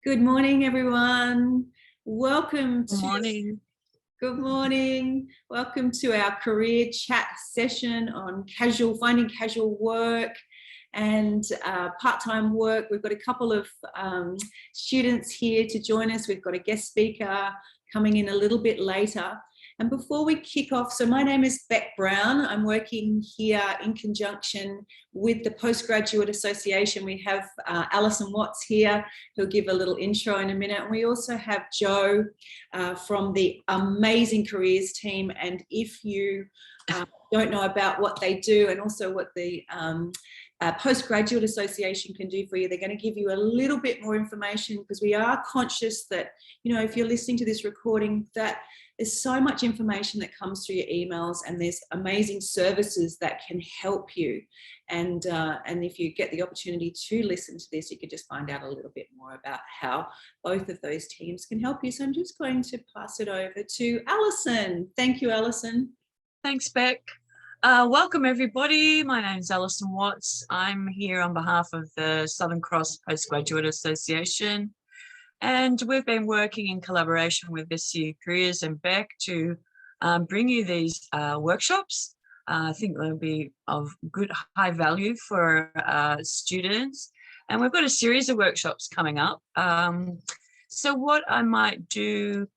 Good morning, everyone. Welcome Good to morning. Good morning. Welcome to our career chat session on finding casual work and part-time work. We've got a couple of students here to join us. We've got a guest speaker coming in a little bit later. And before we kick off, so my name is Bec Brown. I'm working here in conjunction with the Postgraduate Association. We have Alison Watts here, who'll give a little intro in a minute. And we also have Joe from the amazing careers team. And if you don't know about what they do and also what the Postgraduate Association can do for you, they're going to give you a little bit more information, because we are conscious that, if you're listening to this recording, that there's so much information that comes through your emails, and there's amazing services that can help you. And if you get the opportunity to listen to this, you could just find out a little bit more about how both of those teams can help you. So I'm just going to pass it over to Alison. Thank you, Alison. Thanks, Bec. Welcome, everybody. My name is Alison Watts. I'm here on behalf of the Southern Cross Postgraduate Association, and we've been working in collaboration with SCU Careers and Bec to bring you these workshops. I think they'll be of good high value for students, and we've got a series of workshops coming up. So what I might do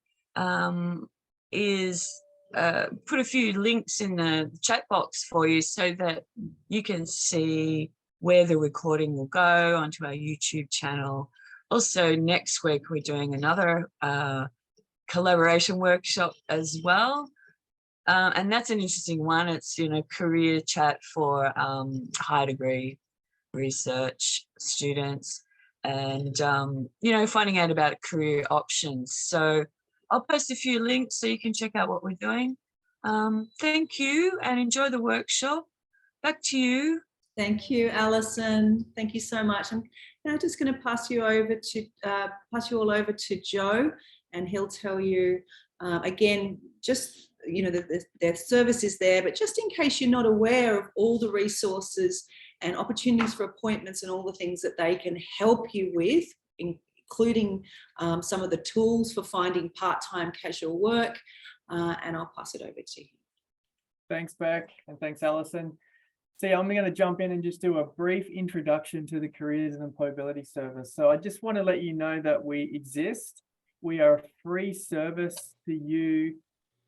is put a few links in the chat box for you so that you can see where the recording will go onto our YouTube channel. Also, next week, we're doing another collaboration workshop as well. And that's an interesting one. It's, career chat for high degree research students and, finding out about career options. So I'll post a few links so you can check out what we're doing. Thank you and enjoy the workshop. Back to you. Thank you, Alison. Thank you so much. I'm now just going to pass you all over to Joe, and he'll tell you again, just their service is there, but just in case you're not aware of all the resources and opportunities for appointments and all the things that they can help you with, including some of the tools for finding part-time casual work, and I'll pass it over to you. Thanks, Bec, and thanks, Alison. So I'm going to jump in and just do a brief introduction to the Careers and Employability Service. So I just want to let you know that we exist. We are a free service to you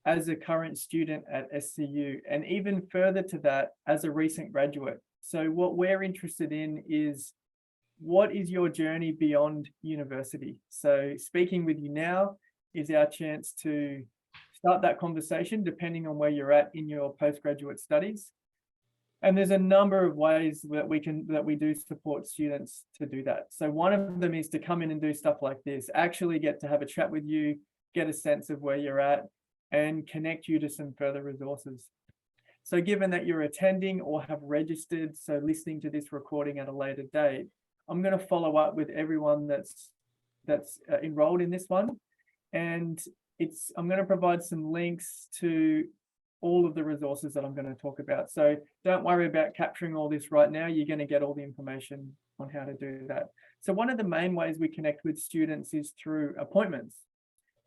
as a current student at SCU, and even further to that, as a recent graduate. So what we're interested in is, what is your journey beyond university? So speaking with you now is our chance to start that conversation depending on where you're at in your postgraduate studies. And there's a number of ways that we do support students to do that. So one of them is to come in and do stuff like this, actually get to have a chat with you, get a sense of where you're at, and connect you to some further resources. So given that you're attending or have registered, so listening to this recording at a later date, I'm going to follow up with everyone that's enrolled in this one, and I'm going to provide some links to all of the resources that I'm going to talk about. So don't worry about capturing all this right now. You're going to get all the information on how to do that. So one of the main ways we connect with students is through appointments.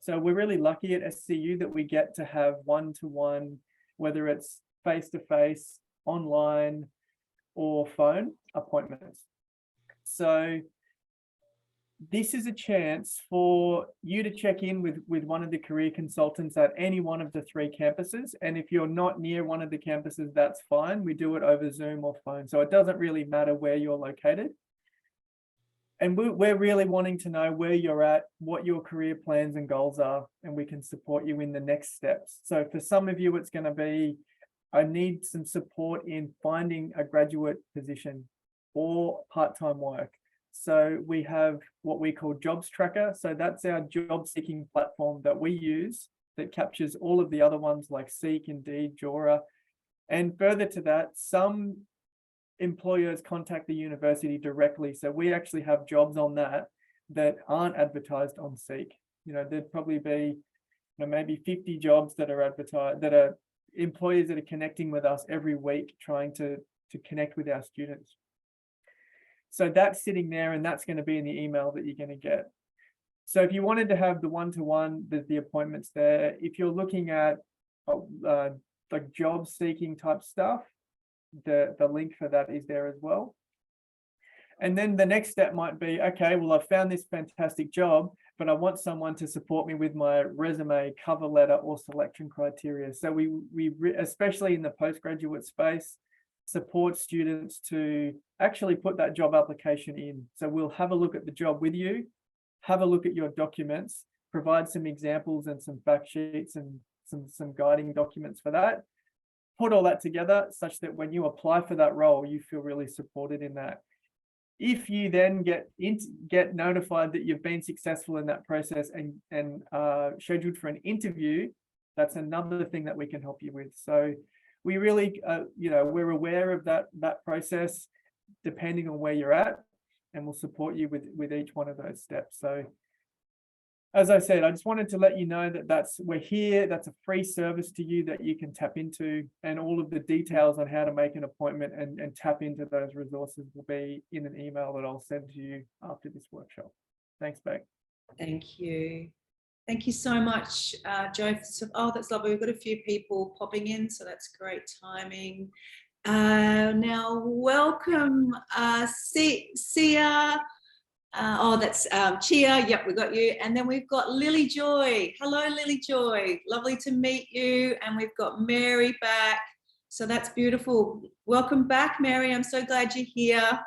So we're really lucky at SCU that we get to have one-to-one, whether it's face-to-face, online, or phone appointments. So this is a chance for you to check in with one of the career consultants at any one of the 3 campuses. And if you're not near one of the campuses, that's fine. We do it over Zoom or phone. So it doesn't really matter where you're located. And we're really wanting to know where you're at, what your career plans and goals are, and we can support you in the next steps. So for some of you, it's going to be, I need some support in finding a graduate position or part-time work. So we have what we call Jobs Tracker. So that's our job seeking platform that we use that captures all of the other ones like Seek, Indeed, Jora. And further to that, some employers contact the university directly. So we actually have jobs on that aren't advertised on Seek. There'd probably be maybe 50 jobs that are advertised, that are employers that are connecting with us every week, trying to connect with our students. So that's sitting there, and that's going to be in the email that you're going to get. So if you wanted to have the one-to-one, there's the appointments there. If you're looking at like job seeking type stuff, the link for that is there as well. And then the next step might be, okay, well, I found this fantastic job, but I want someone to support me with my resume, cover letter, or selection criteria. So we especially in the postgraduate space, support students to actually put that job application in. So we'll have a look at the job with you, have a look at your documents, provide some examples and some fact sheets and some guiding documents for that. Put all that together such that when you apply for that role, you feel really supported in that. If you then get notified that you've been successful in that process and scheduled for an interview, that's another thing that we can help you with. So we really, we're aware of that process depending on where you're at, and we'll support you with each one of those steps. So as I said, I just wanted to let you know that we're here. That's a free service to you that you can tap into, and all of the details on how to make an appointment and tap into those resources will be in an email that I'll send to you after this workshop. Thanks, Bec. Thank you. Thank you so much, Joe. Oh, that's lovely. We've got a few people popping in, so that's great timing. Now, welcome, Sia. That's Chia. Yep, we got you. And then we've got Lily Joy. Hello, Lily Joy. Lovely to meet you. And we've got Mary back. So that's beautiful. Welcome back, Mary. I'm so glad you're here.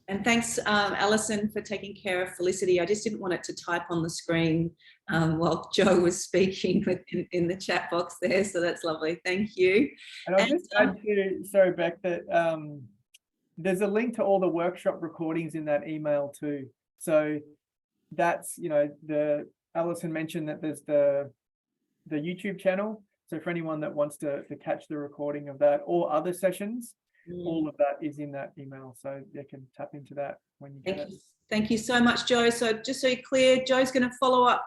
And thanks, Alison, for taking care of Felicity. I just didn't want it to type on the screen while Joe was speaking in the chat box there. So that's lovely. Thank you. And I'll just add to, sorry, Bec, that there's a link to all the workshop recordings in that email too. So that's, Alison mentioned that there's the YouTube channel. So for anyone that wants to catch the recording of that or other sessions, all of that is in that email. So they can tap into that when you get it. Thank you so much, Joe. So just so you're clear, Joe's going to follow up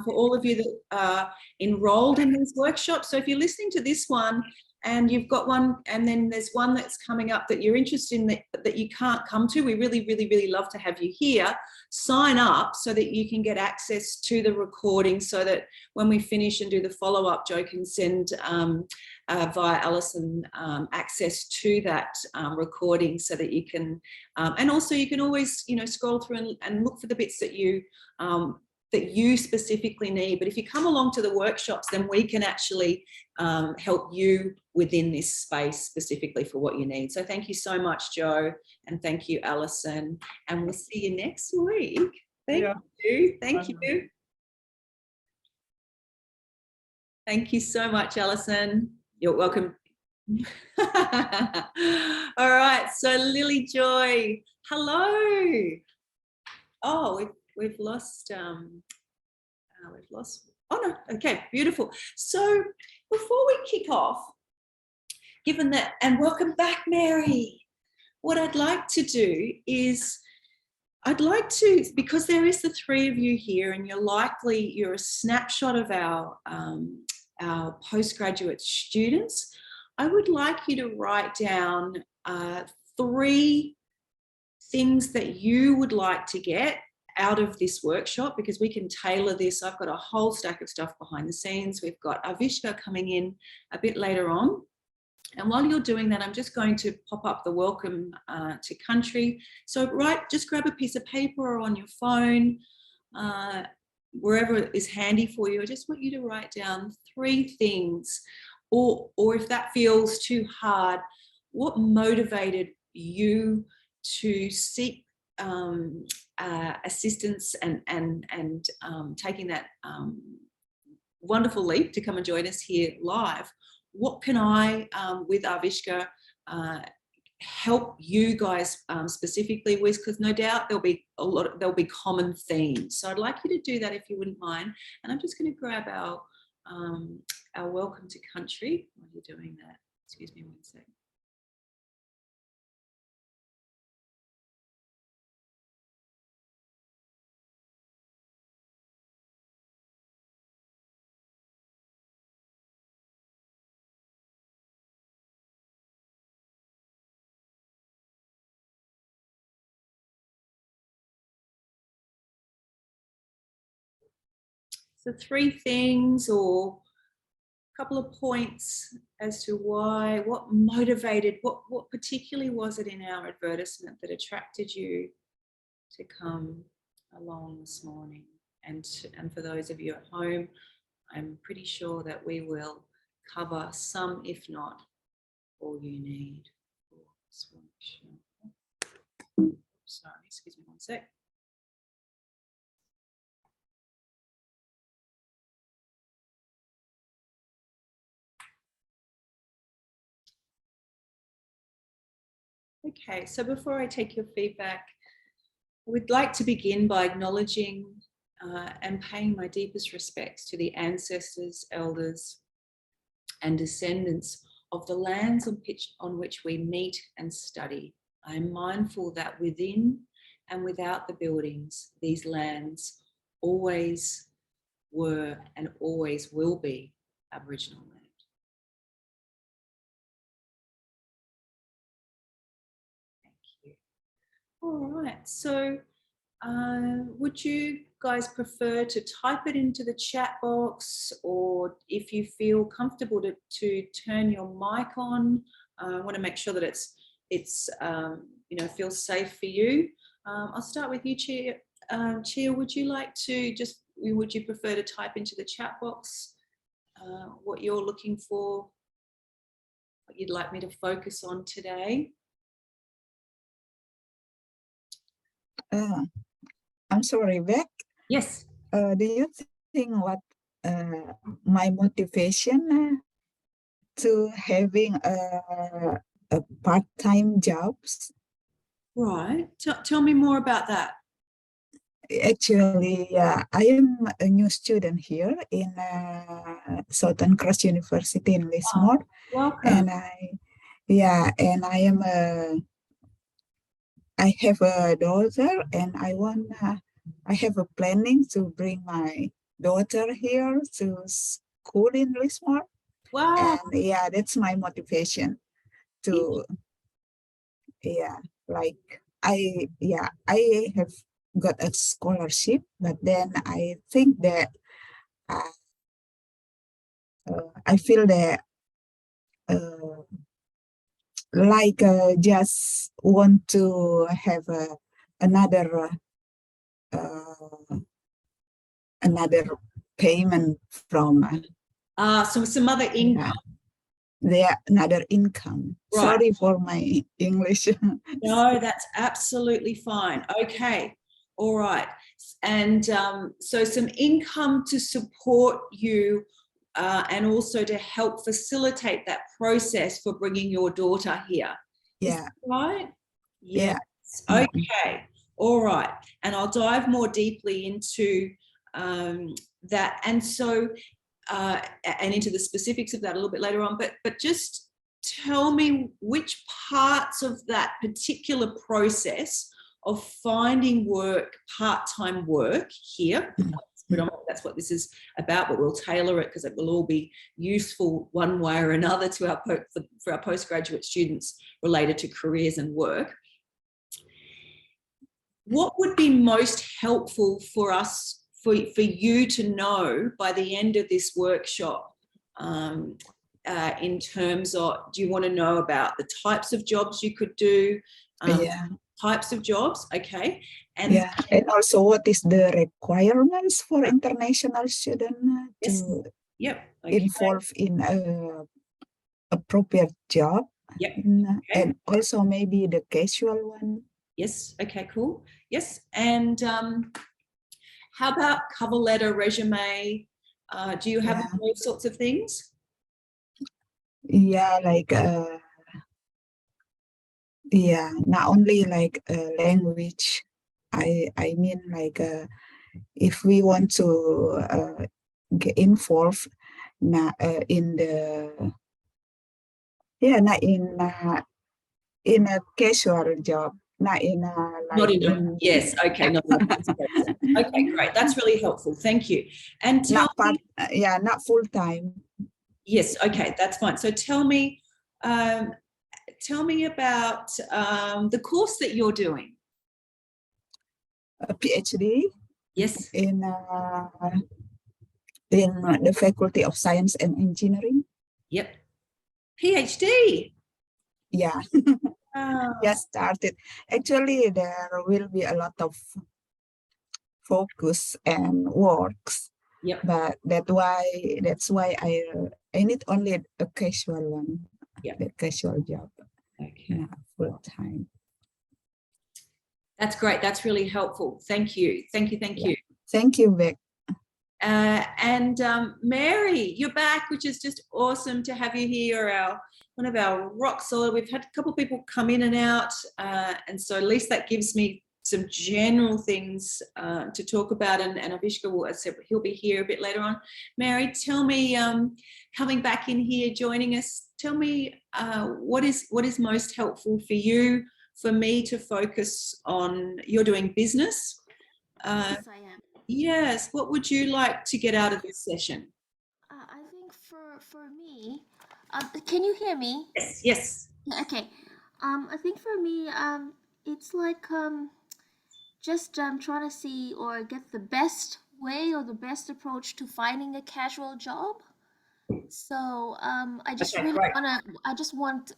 for all of you that are enrolled in these workshops. So if you're listening to this one and you've got one, and then there's one that's coming up that you're interested in that you can't come to, we really, really, really love to have you here. Sign up so that you can get access to the recording, so that when we finish and do the follow-up, Joe can send via Alison access to that recording, so that you can, and also you can always, scroll through and look for the bits that you specifically need. But if you come along to the workshops, then we can actually help you within this space specifically for what you need. So thank you so much, Joe, and thank you, Alison, and we'll see you next week. Thank you. Thank you. Thank you so much, Alison. You're welcome. All right, so Lily Joy, hello. Oh, we've lost, oh no, okay, beautiful. So before we kick off, given that, and welcome back, Mary, what I'd like to do is, because there is the three of you here, and you're a snapshot of our postgraduate students, I would like you to write down 3 things that you would like to get out of this workshop, because we can tailor this. I've got a whole stack of stuff behind the scenes. We've got Avishka coming in a bit later on. And while you're doing that, I'm just going to pop up the welcome to country. So just grab a piece of paper or on your phone, wherever is handy for you. I just want you to write down 3 things, or if that feels too hard, what motivated you to seek assistance and taking that wonderful leap to come and join us here live. What can I, with Avishka, help you guys specifically with? Because no doubt there'll be common themes. So I'd like you to do that if you wouldn't mind. And I'm just going to grab our welcome to country while you're doing that. Excuse me 1 second. So 3 things or a couple of points as to why, what motivated, what particularly was it in our advertisement that attracted you to come along this morning? And for those of you at home, I'm pretty sure that we will cover some, if not all you need for this workshop. Sorry, excuse me one sec. Okay, so before I take your feedback, we'd like to begin by acknowledging and paying my deepest respects to the ancestors, elders, and descendants of the lands on which we meet and study. I am mindful that within and without the buildings, these lands always were and always will be Aboriginal land. Thank you. All right, so would you guys prefer to type it into the chat box, or if you feel comfortable to turn your mic on? I want to make sure that it's you know, feels safe for you. I'll start with you, Chia. Chia, would you like to would you prefer to type into the chat box what you're looking for, what you'd like me to focus on today? I'm sorry, Bec. Yes. Do you think what my motivation to having a part-time jobs? Right. Tell me more about that. Actually, I am a new student here in Southern Cross University in Lismore. Welcome. And I am I have a daughter, and I have a planning to bring my daughter here to school in Lismore. Wow. And yeah, that's my motivation to, I have got a scholarship, but then I think that I feel that just want to have another payment from So some other income. Another income. Right. Sorry for my English. No, that's absolutely fine. Okay. All right. And so some income to support you and also to help facilitate that process for bringing your daughter here. Yeah. Is that right? Yes. Yeah. Okay. All right. And I'll dive more deeply into that. And so, and into the specifics of that a little bit later on, but just tell me which parts of that particular process of finding work, part-time work here, that's what this is about, but we'll tailor it because it will all be useful one way or another to for our postgraduate students related to careers and work. What would be most helpful for us, for you to know by the end of this workshop, in terms of, do you want to know about the types of jobs you could do? Types of jobs, okay. And and also what is the requirements for international student to involve in a appropriate job? And also maybe the casual one. Yes, okay, cool. Yes, and how about cover letter, resume? Do you have those sorts of things? Yeah, like not only like language. I mean like if we want to get involved in the in a casual job, not in a yes, okay, not okay, great, that's really helpful, thank you. And not full time. Yes, okay, that's fine. So tell me about the course that you're doing. A PhD. Yes. In in the Faculty of Science and Engineering. Yep. PhD. Yeah, just started. Actually, there will be a lot of focus and works. Yep. But that's why I need only a casual one. Yep. The casual job. Okay. Yeah, full time. That's great. That's really helpful. Thank you. Thank you. Thank you. Thank you, Bec. And Mary, you're back, which is just awesome to have you here. One of our rock solid. We've had a couple of people come in and out, and so at least that gives me some general things to talk about. And Avishka will, as I said, he'll be here a bit later on. Mary, tell me, coming back in here, joining us, tell me what is most helpful for you, for me to focus on. You're doing business. Yes, I am. Yes. What would you like to get out of this session? I think for me, can you hear me? Yes. Yes. Okay. I think for me, it's like just trying to see or get the best way or the best approach to finding a casual job. So I just Okay, really great. I just want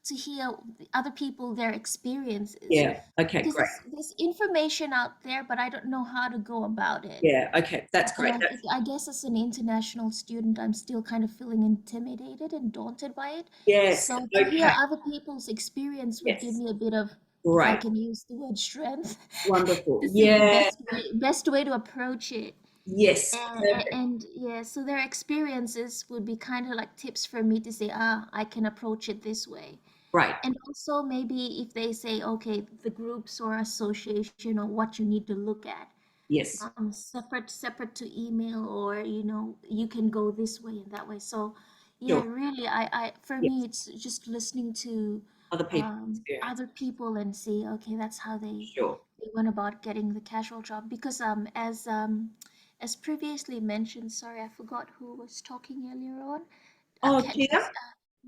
to hear other people, their experiences. Yeah. Okay. Because Great. there's information out there, but I don't know how to go about it. Yeah. Okay. That's great. And I guess as an international student, I'm still kind of feeling intimidated and daunted by it. Yes. So to hear Okay. other people's experience would give Yes. me a bit of, if I Great. can use the word strength, Wonderful. to see Yeah. the best way to approach it. Yes. And yeah, so their experiences would be kind of like tips for me to say, I can approach it this way. Right. And also maybe if they say, okay, the groups or association or what you need to look at, Yes. separate to email, or you can go this way and that way. So yeah, Sure. really, I for me it's just listening to Other people. other people and see, okay, that's how they Sure. went about getting the casual job. Because as previously mentioned, sorry, I forgot who was talking earlier on. Oh, Just,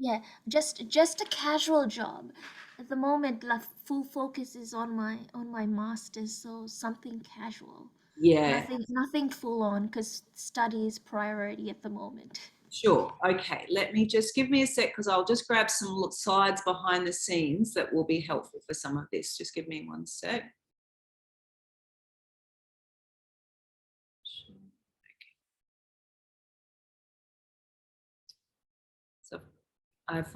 yeah, just a casual job. At the moment, like full focus is on my master's, so something casual. yeah. Nothing full on, because study is priority at the moment. Sure. Okay. Let me just give me a sec, because I'll just grab some slides behind the scenes that will be helpful for some of this. Just give me one sec. So I've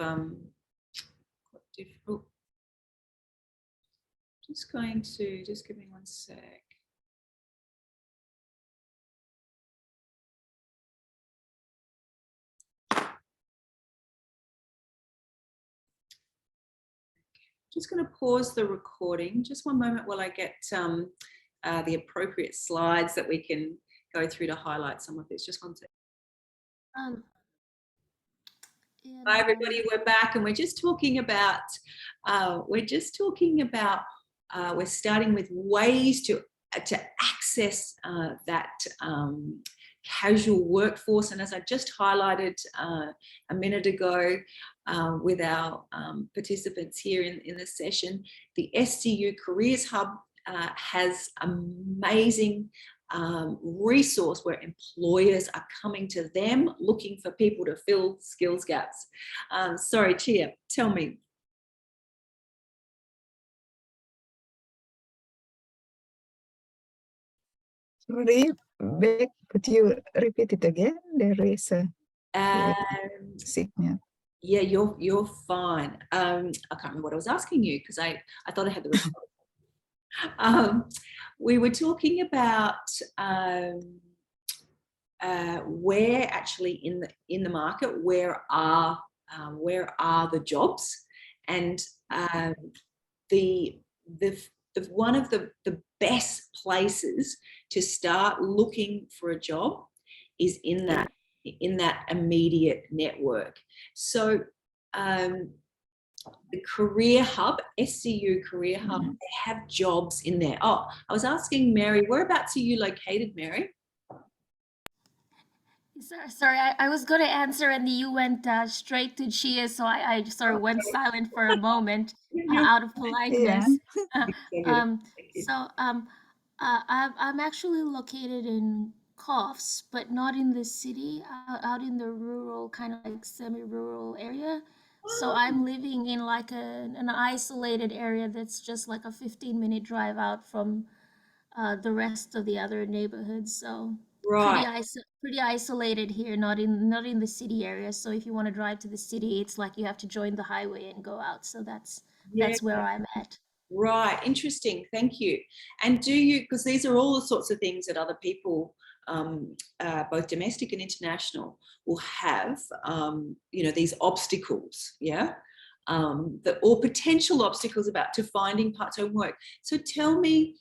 just going to just give me one sec. Just going to pause the recording. Just one moment while I get the appropriate slides that we can go through to highlight some of this. Just one sec. Hi everybody, we're back, and we're talking about we're starting with ways to access that casual workforce. And as I just highlighted a minute ago with our participants here in the session, the SCU Careers Hub has amazing resource where employers are coming to them looking for people to fill skills gaps. Sorry, Chia, tell me. Sorry, Bec, could you repeat it again? There is a signal. Yeah, you're fine. I can't remember what I was asking you, because I thought I had the response. We were talking about where actually in the market, where are the jobs, and the one of the best places to start looking for a job is in that immediate network. So the Career Hub, SCU Career Hub, they have jobs in there. Oh, I was asking Mary, whereabouts are you located, Mary? Sorry, I was going to answer and you went straight to Chia, so I sort of went silent for a moment out of politeness. Yeah. I'm actually located in coughs, but not in the city, out in the rural, kind of like semi-rural area. So I'm living in like an isolated area that's just like a 15-minute drive out from the rest of the other neighborhoods. So Right. pretty isolated here, not in the city area. So if you want to drive to the city, it's like you have to join the highway and go out. So that's where I'm at. Right, interesting, thank you. And do you, because these are all the sorts of things that other people, both domestic and international, will have, you know, these obstacles, yeah, or potential obstacles about to finding part-time work. So tell me,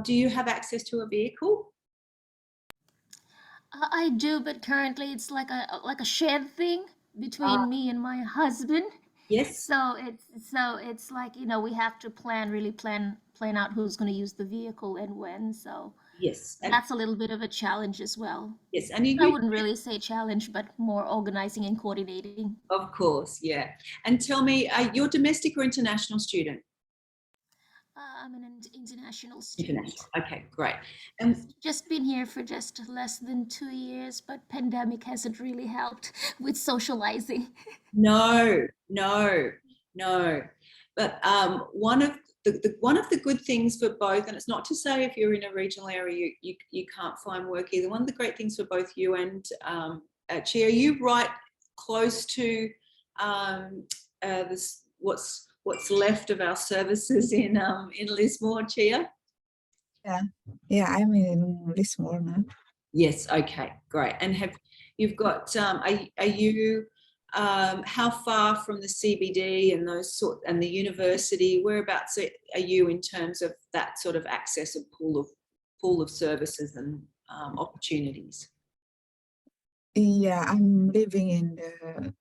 do you have access to a vehicle? I do, but currently it's like a shared thing between me and my husband. Yes. So it's like, you know, we have to really plan out who's going to use the vehicle and when. So Yes. And that's a little bit of a challenge as well. yes, and I wouldn't really say challenge, but more organizing and coordinating. of course, yeah. And tell me, you're domestic or international student? I'm an international student. International. Okay, great. And Just been here for just less than 2 years, but pandemic hasn't really helped with socializing. no. But one of the good things for both, and it's not to say if you're in a regional area you can't find work either. One of the great things for both you and Chia, are you right close to this what's left of our services in Lismore, Chia? Yeah, I'm in Lismore now. Yes. Okay. Great. And you've got? Are you? How far from the CBD and and the university? Whereabouts are you in terms of that sort of access and pool of services and opportunities? Yeah, I'm living in the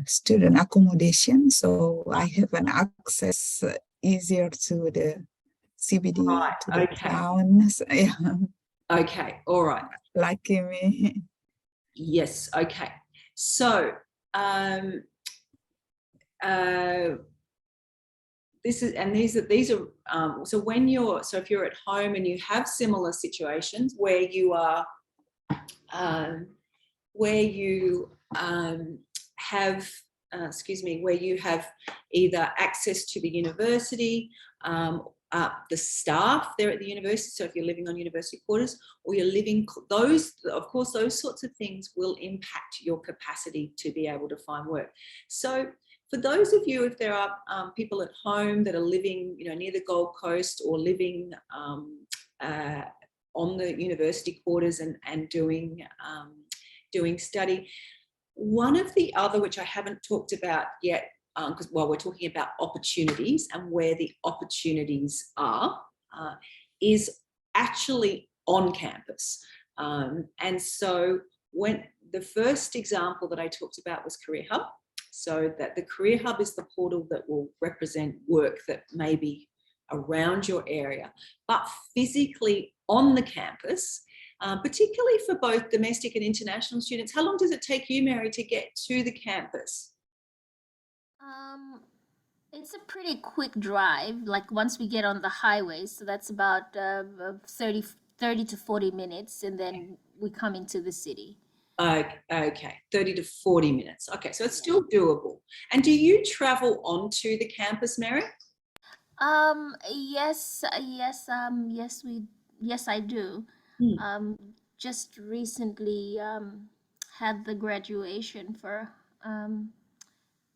student accommodation, so I have an access easier to the CBD, Right, to the okay. towns. Yeah, Okay, all right. lucky me. Yes, okay. So these are so if you're at home and you have similar situations where you are where you have where you have either access to the university, the staff there at the university, so if you're living on university quarters or you're living, those sorts of things will impact your capacity to be able to find work. So for those of you, if there are people at home that are living, you know, near the Gold Coast or living on the university quarters and doing study, one of the other, which I haven't talked about yet, because while we're talking about opportunities and where the opportunities are, is actually on campus. And so when the first example that I talked about was Career Hub, so that the Career Hub is the portal that will represent work that may be around your area, but physically on the campus, particularly for both domestic and international students. How long does it take you, Mary, to get to the campus? It's a pretty quick drive, like once we get on the highway. So that's about 30 to 40 minutes, and then we come into the city. Okay, 30 to 40 minutes. Okay, so it's still doable. And do you travel onto the campus, Mary? Yes, I do. Just recently had the graduation for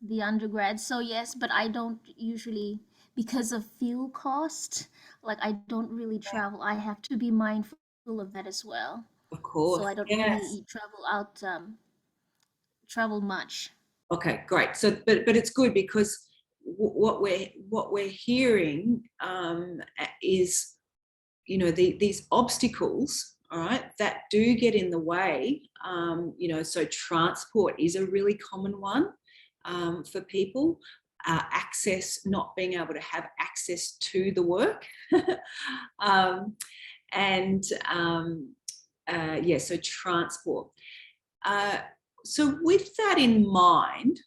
the undergrad. So yes, but I don't usually, because of fuel cost, like I don't really travel. I have to be mindful of that as well. Of course. So I don't yes. really travel much. Okay, great. So, but it's good because what we're hearing is, you know, these obstacles, all right, that do get in the way. You know, so transport is a really common one for people. Access, not being able to have access to the work, so transport. So with that in mind,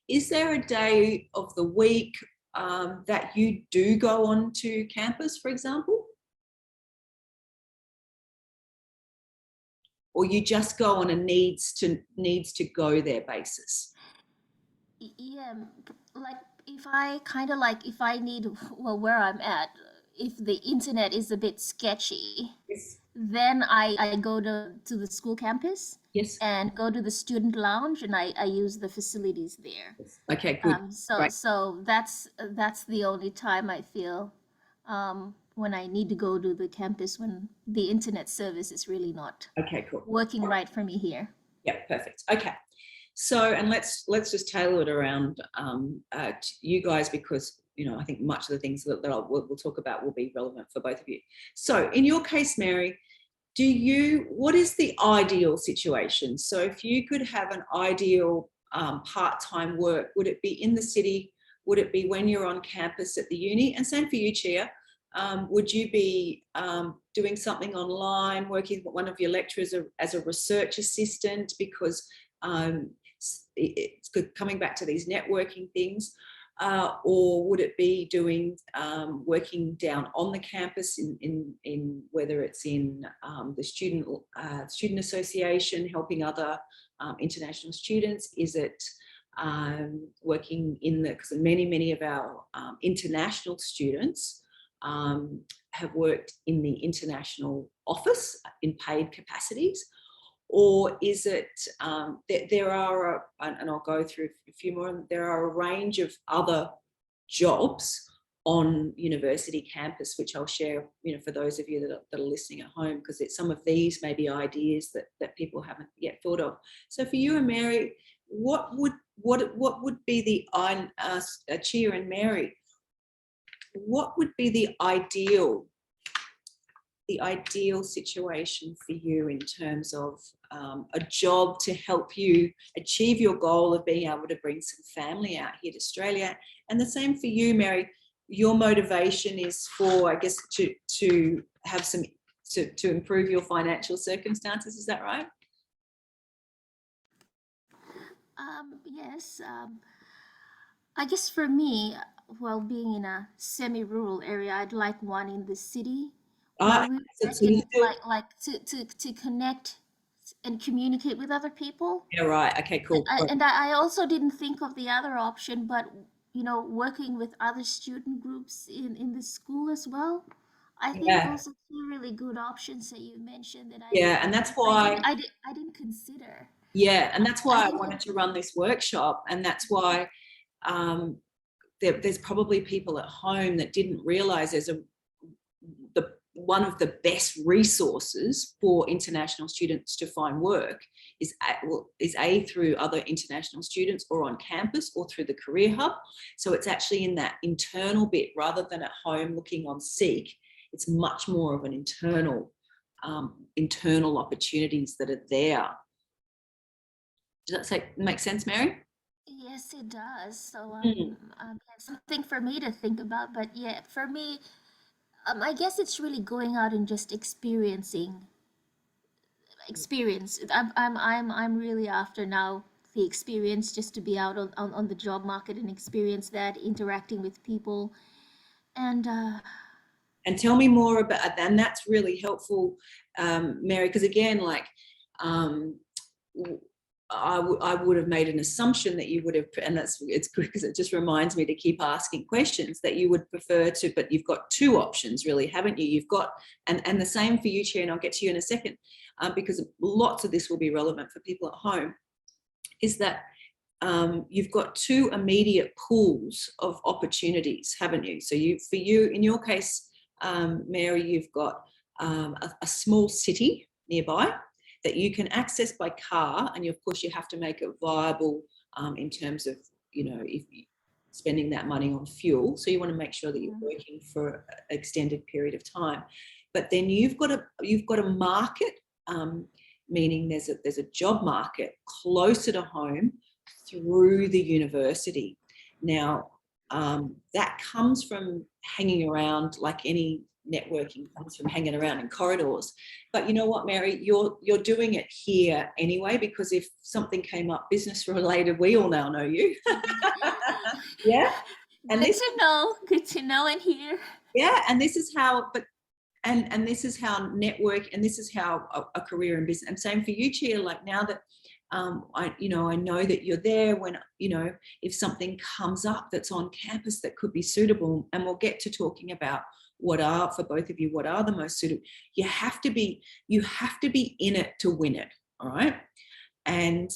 is there a day of the week that you do go on to campus, for example? or you just go on a needs to go there basis? Yeah, like if I need, well, where I'm at, if the internet is a bit sketchy, Yes. then I go to the school campus Yes. and go to the student lounge, and I use the facilities there. Okay, good. Great. So that's the only time I feel when I need to go to the campus, when the internet service is really not Okay, cool. working right for me here. Yeah, perfect. Okay. So, and let's just tailor it around you guys, because, you know, I think much of the things that we'll talk about will be relevant for both of you. So in your case, Mary, what is the ideal situation? So if you could have an ideal part-time work, would it be in the city? Would it be when you're on campus at the uni? And same for you, Chia. Would you be doing something online, working with one of your lecturers as a research assistant, because it's good coming back to these networking things, or would it be doing working down on the campus in whether it's in the student association, helping other international students? Is it working because many of our international students have worked in the international office in paid capacities? Or is it that there are, and I'll go through a few more, there are a range of other jobs on university campus, which I'll share, you know, for those of you that are listening at home, because some of these may be ideas that people haven't yet thought of. So for you and Mary, what would be the, Chia and Mary, what would be the ideal situation for you in terms of a job to help you achieve your goal of being able to bring some family out here to Australia? And the same for you, Mary. Your motivation is for, I guess, to have some to improve your financial circumstances. Is that right? Yes. I guess for me, well, being in a semi-rural area, I'd like one in the city where to connect and communicate with other people. Yeah, right. Okay, cool. And I also didn't think of the other option, but, you know, working with other student groups in the school as well. I think those are two really good options that you mentioned that and that's why I didn't consider. Yeah, and that's why I wanted to run this workshop, and that's why there's probably people at home that didn't realise there's one of the best resources for international students to find work is through other international students, or on campus, or through the Career Hub. So it's actually in that internal bit rather than at home looking on Seek. It's much more of an internal opportunities that are there. Does that make sense, Mary? Yes, it does. So something for me to think about. But yeah, for me, I guess it's really going out and just experience. I'm really after now the experience, just to be out on the job market and experience that, interacting with people, and tell me more about, and that's really helpful, Mary, because again, like I would have made an assumption that you would have, and it's good because it just reminds me to keep asking questions, that you would prefer to, but you've got two options really, haven't you? You've got, and the same for you, Chia, and I'll get to you in a second, because lots of this will be relevant for people at home, is that you've got two immediate pools of opportunities, haven't you? So for you, in your case, Mary, you've got a small city nearby that you can access by car, and of course you have to make it viable in terms of, you know, if spending that money on fuel. So you want to make sure that you're working for an extended period of time. But then you've got a market, meaning there's a job market closer to home through the university. Now that comes from hanging around, like any networking comes from hanging around in corridors. But you know what, Mary, you're doing it here anyway, because if something came up business related, we all now know you. Yeah. And good to know and hear. Yeah, and this is how, but and this is how network, and this is how a career in business. And same for you, Chia, like now that I know that you're there when, if something comes up that's on campus that could be suitable, and we'll get to talking about for both of you, what are the most suitable. You have to be in it to win it. All right. And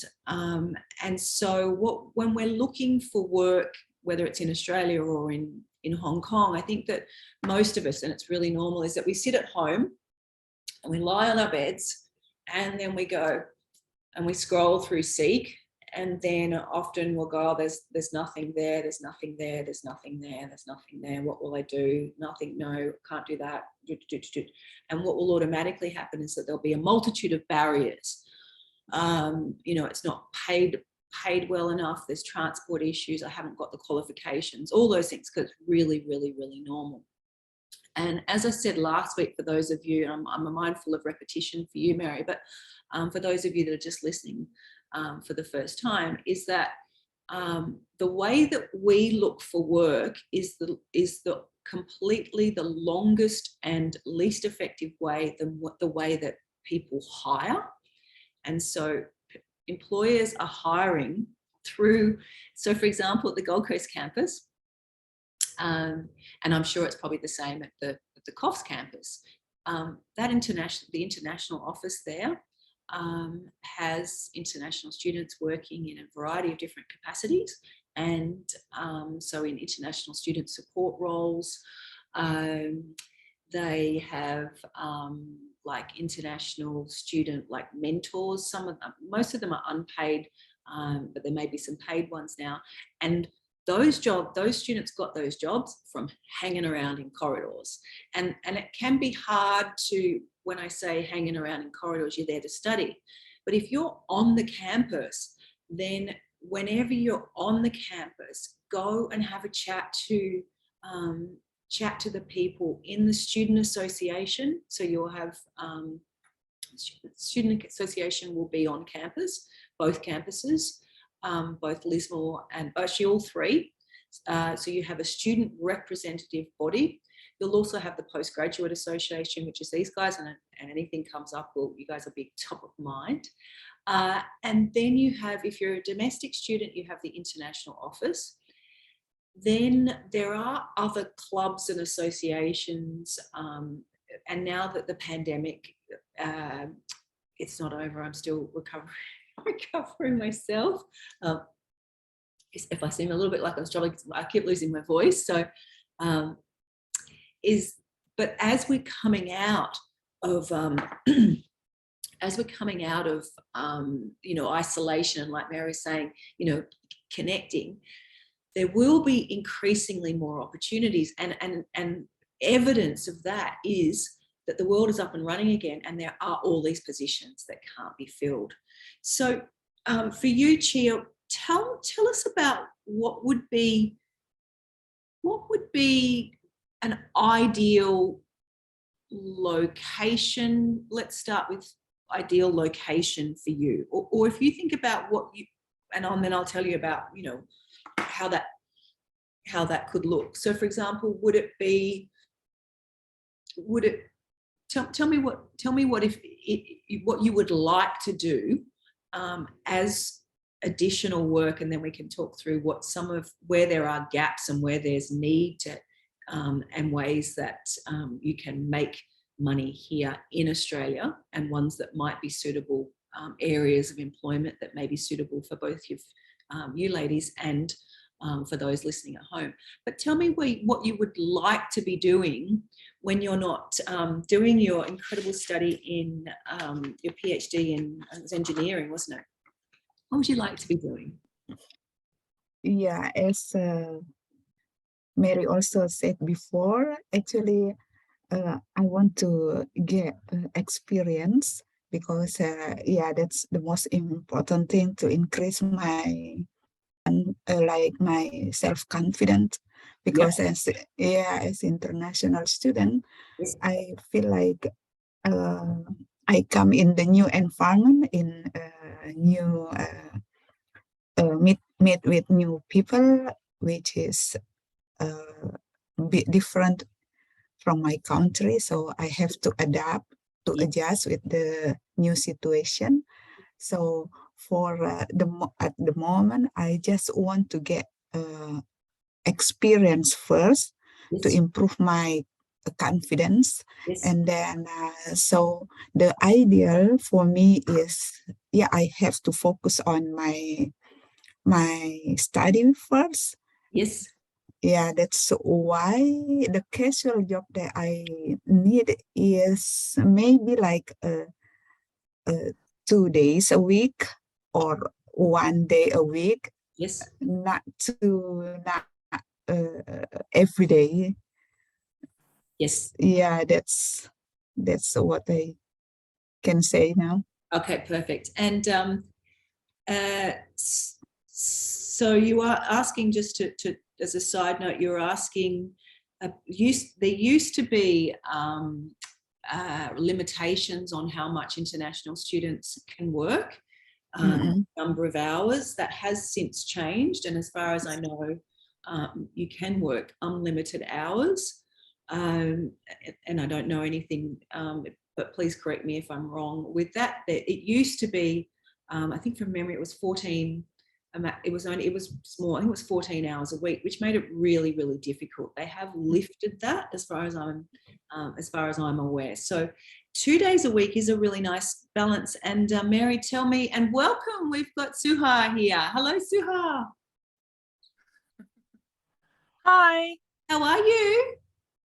so when we're looking for work, whether it's in Australia or in Hong Kong, I think that most of us, and it's really normal, is that we sit at home and we lie on our beds and then we go and we scroll through Seek, and then often we'll go, oh, there's nothing there, there's nothing there, there's nothing there, there's nothing there. What will I do? Nothing, no, can't do that. And what will automatically happen is that there'll be a multitude of barriers. It's not paid well enough, there's transport issues, I haven't got the qualifications, all those things, because it's really, really, really normal. And as I said last week, for those of you, and I'm mindful of repetition for you, Mary, but for those of you that are just listening for the first time, is that the way that we look for work is the completely the longest and least effective way, the way that people hire. And so employers are hiring through, so for example, at the Gold Coast campus, and I'm sure it's probably the same at the COFS campus, the international office there has international students working in a variety of different capacities. And so in international student support roles, they have like international student like mentors. Most of them are unpaid, but there may be some paid ones now. And those students got those jobs from hanging around in corridors. And it can be hard to, when I say hanging around in corridors, you're there to study. But if you're on the campus, then whenever you're on the campus, go and have a chat to the people in the student association. So you'll have student association will be on campus, both campuses, both Lismore and actually all three. So you have a student representative body. You'll also have the postgraduate association, which is these guys, and anything comes up, well, you guys will be top of mind. And then you have, if you're a domestic student, you have the international office. Then there are other clubs and associations, and now that the pandemic, it's not over, I'm still recovering myself. If I seem a little bit like I'm struggling, I keep losing my voice. So, but as we're coming out of isolation, and like Mary's saying, connecting, there will be increasingly more opportunities, and evidence of that is that the world is up and running again, and there are all these positions that can't be filled. So for you, Chia, tell us about what would be an ideal location. Let's start with ideal location for you, or if you think about what you, and then I'll tell you about how that could look. So for example, tell me what you would like to do as additional work, and then we can talk through what where there are gaps and where there's need to and ways that you can make money here in Australia, and ones that might be suitable areas of employment that may be suitable for both you ladies and for those listening at home. But tell me what you would like to be doing when you're not doing your incredible study in your PhD in engineering, wasn't it? What would you like to be doing? Yeah, as Mary also said before, actually, I want to get experience, because that's the most important thing to increase my my self-confidence, because as international student, Yes. I feel like I come in the new environment, in new meet with new people, which is bit different from my country, so I have to adapt to adjust with the new situation. So for at the moment, I just want to get experience first to improve my confidence, and then so the ideal for me is I have to focus on my study first. That's why the casual job that I need is maybe like 2 days a week or 1 day a week. Not every day. That's what I can say now. Okay, perfect. And so you are asking, just to as a side note, you're asking, there used to be limitations on how much international students can work, number of hours. That has since changed, and as far as I know, you can work unlimited hours, and I don't know anything, but please correct me if I'm wrong with that. It used to be, I think from memory, it was 14. It was small. I think it was 14 hours a week, which made it really, really difficult. They have lifted that, as far as I'm aware. So 2 days a week is a really nice balance. And Mary, tell me, and welcome. We've got Suha here. Hello, Suha. Hi. How are you?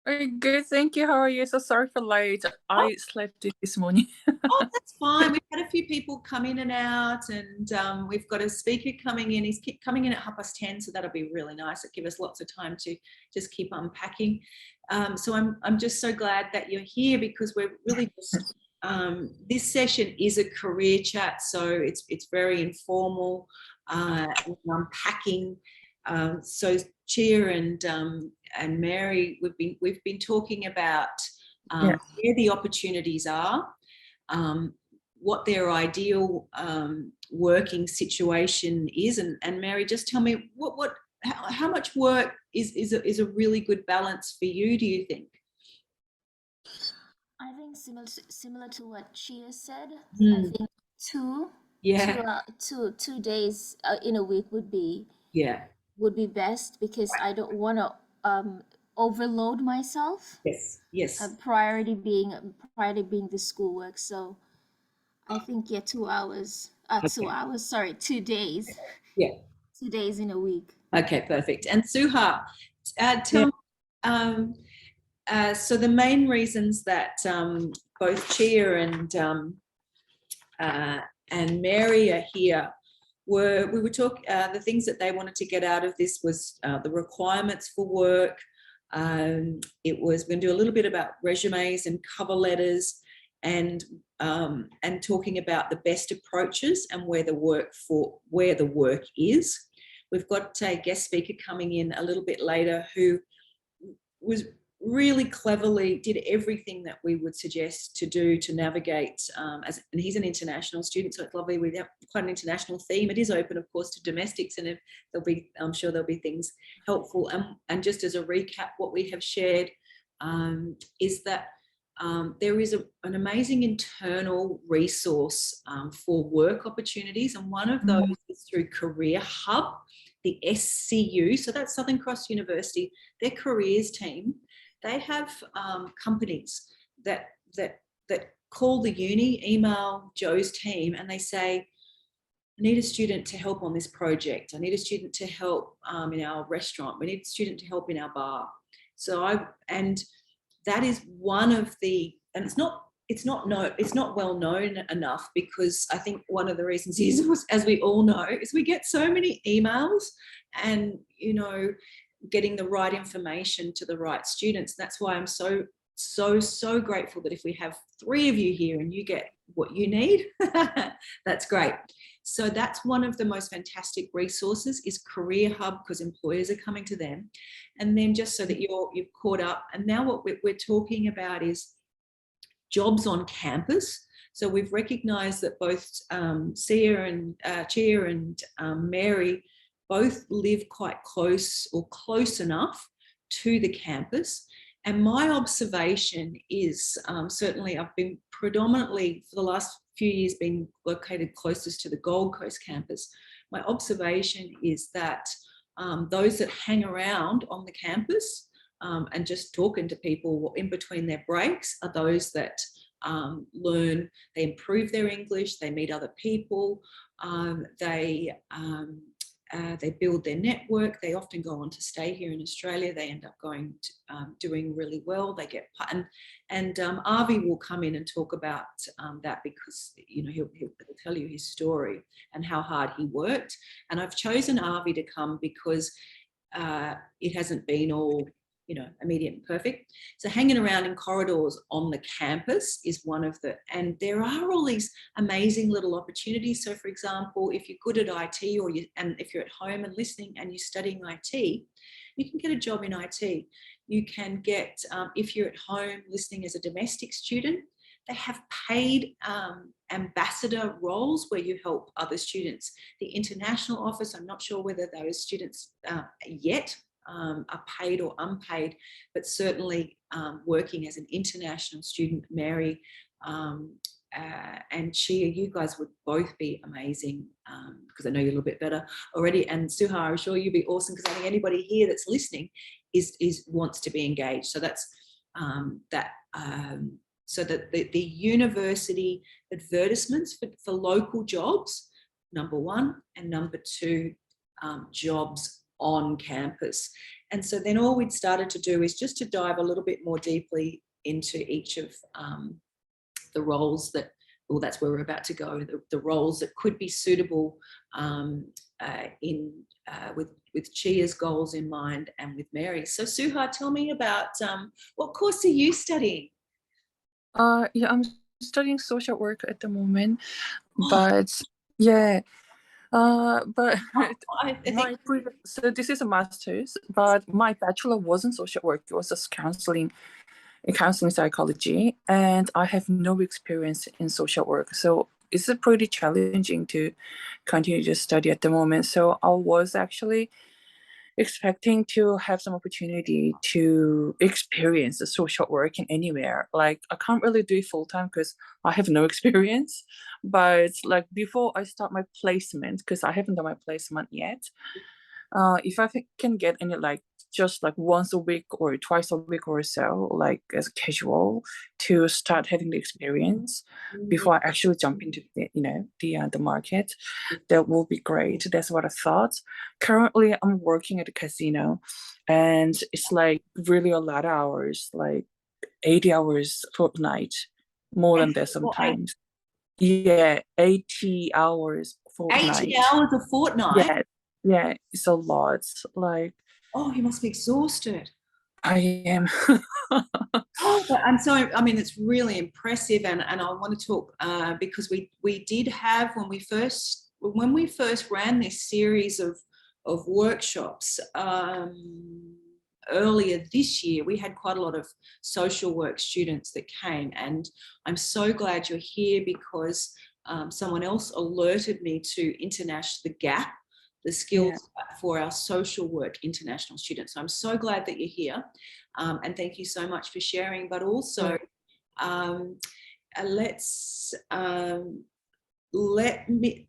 Very good, thank you. How are you? So sorry for late. I slept in this morning. Oh, that's fine. We've had a few people come in and out, and we've got a speaker coming in. He's coming in at 10:30, so that'll be really nice. It'll give us lots of time to just keep unpacking. So I'm just so glad that you're here, because we're really just this session is a career chat, so it's very informal, unpacking. So Chia and Mary, we've been talking about where the opportunities are, what their ideal working situation is, and Mary, just tell me how much work is a really good balance for you, do you think? I think similar to what Chia said. I think two days in a week would be best, because I don't want to overload myself. Priority being the schoolwork. So I think 2 hours. 2 hours. Sorry, 2 days. 2 days in a week. Okay, perfect. And Suha, tell me. So the main reasons that both Chia and Mary are here we were talking, the things that they wanted to get out of this was the requirements for work. It was, we're going to do a little bit about resumes and cover letters, and talking about the best approaches and where the work is. We've got a guest speaker coming in a little bit later who was really cleverly did everything that we would suggest to do to navigate, and he's an international student, so it's lovely. We have quite an international theme. It is open, of course, to domestics, and I'm sure there'll be things helpful. And just as a recap, what we have shared is that there is an amazing internal resource for work opportunities, and one of those is through Career Hub, the SCU. So that's Southern Cross University, their careers team. They have companies that call the uni, email Joe's team, and they say, I need a student to help on this project. I need a student to help in our restaurant. We need a student to help in our bar. And that is one of the, and it's not well known enough, because I think one of the reasons is, as we all know, is we get so many emails, and getting the right information to the right students. That's why I'm so grateful that if we have 3 of you here and you get what you need, that's great. So that's one of the most fantastic resources, is Career Hub, because employers are coming to them. And then just so that you've caught up, and now what we're talking about is jobs on campus. So we've recognised that both Chia and Mary both live quite close, or close enough to the campus. And my observation is, certainly I've been predominantly for the last few years been located closest to the Gold Coast campus. My observation is that those that hang around on the campus and just talking to people in between their breaks are those that learn, they improve their English, they meet other people, they build their network. They often go on to stay here in Australia. They end up going to, doing really well. They get, and Avi will come in and talk about that, because he'll tell you his story and how hard he worked. And I've chosen Avi to come because it hasn't been all immediate and perfect. So hanging around in corridors on the campus is one of the, and there are all these amazing little opportunities. So for example, if you're good at IT, and if you're at home and listening and you're studying IT, you can get a job in IT. You can get, if you're at home listening as a domestic student, they have paid ambassador roles where you help other students. The international office, I'm not sure whether those students yet are paid or unpaid, but certainly working as an international student, Mary and Chia, you guys would both be amazing, because I know you a little bit better already. And Suha, I'm sure you'd be awesome, because I think anybody here that's listening wants to be engaged. So that's so that the university advertisements for local jobs, number one, and number two, jobs on campus. And so then all we'd started to do is just to dive a little bit more deeply into each of the roles that, well, that's where we're about to go, the roles that could be suitable with Chia's goals in mind and with Mary. So Suha, tell me about what course are you studying? Yeah, I'm studying social work at the moment, but yeah. But so this is a master's, but my bachelor wasn't social work. It was just counseling psychology, and I have no experience in social work. So it's pretty challenging to continue to study at the moment. So I was actually expecting to have some opportunity to experience the social work in anywhere. Like I can't really do it full time because I have no experience, but like before I start my placement, because I haven't done my placement yet, if I can get any like just like once a week or twice a week or so, like as casual, to start having the experience before I actually jump into the market, that will be great. That's what I thought. Currently, I'm working at a casino, and it's like really a lot of hours, like 80 hours fortnight, more than that sometimes. Yeah, 80 hours fortnight. 80 hours a fortnight? Yeah, it's a lot. Like, oh, you must be exhausted. I am. And so, I mean, it's really impressive, and I want to talk because we did have, when we first ran this series of workshops earlier this year, we had quite a lot of social work students that came, and I'm so glad you're here, because someone else alerted me to the gap, the skills for our social work international students. So I'm so glad that you're here, and thank you so much for sharing. But also, let me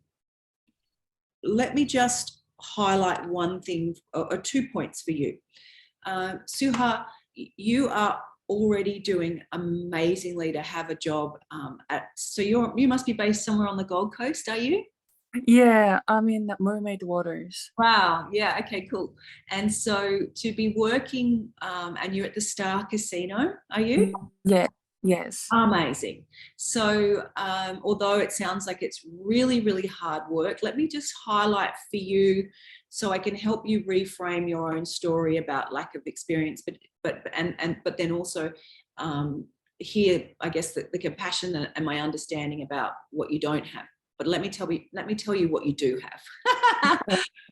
just highlight one thing or 2 points for you. Suha, you are already doing amazingly to have a job so you must be based somewhere on the Gold Coast, are you? Yeah, I'm in Mermaid Waters. Wow. Yeah. Okay, cool. And so to be working, and you're at the Star Casino, are you? Yeah. Yes. Amazing. So although it sounds like it's really, really hard work, let me just highlight for you so I can help you reframe your own story about lack of experience, but then also hear, I guess, the compassion and my understanding about what you don't have. But let me tell you what you do have.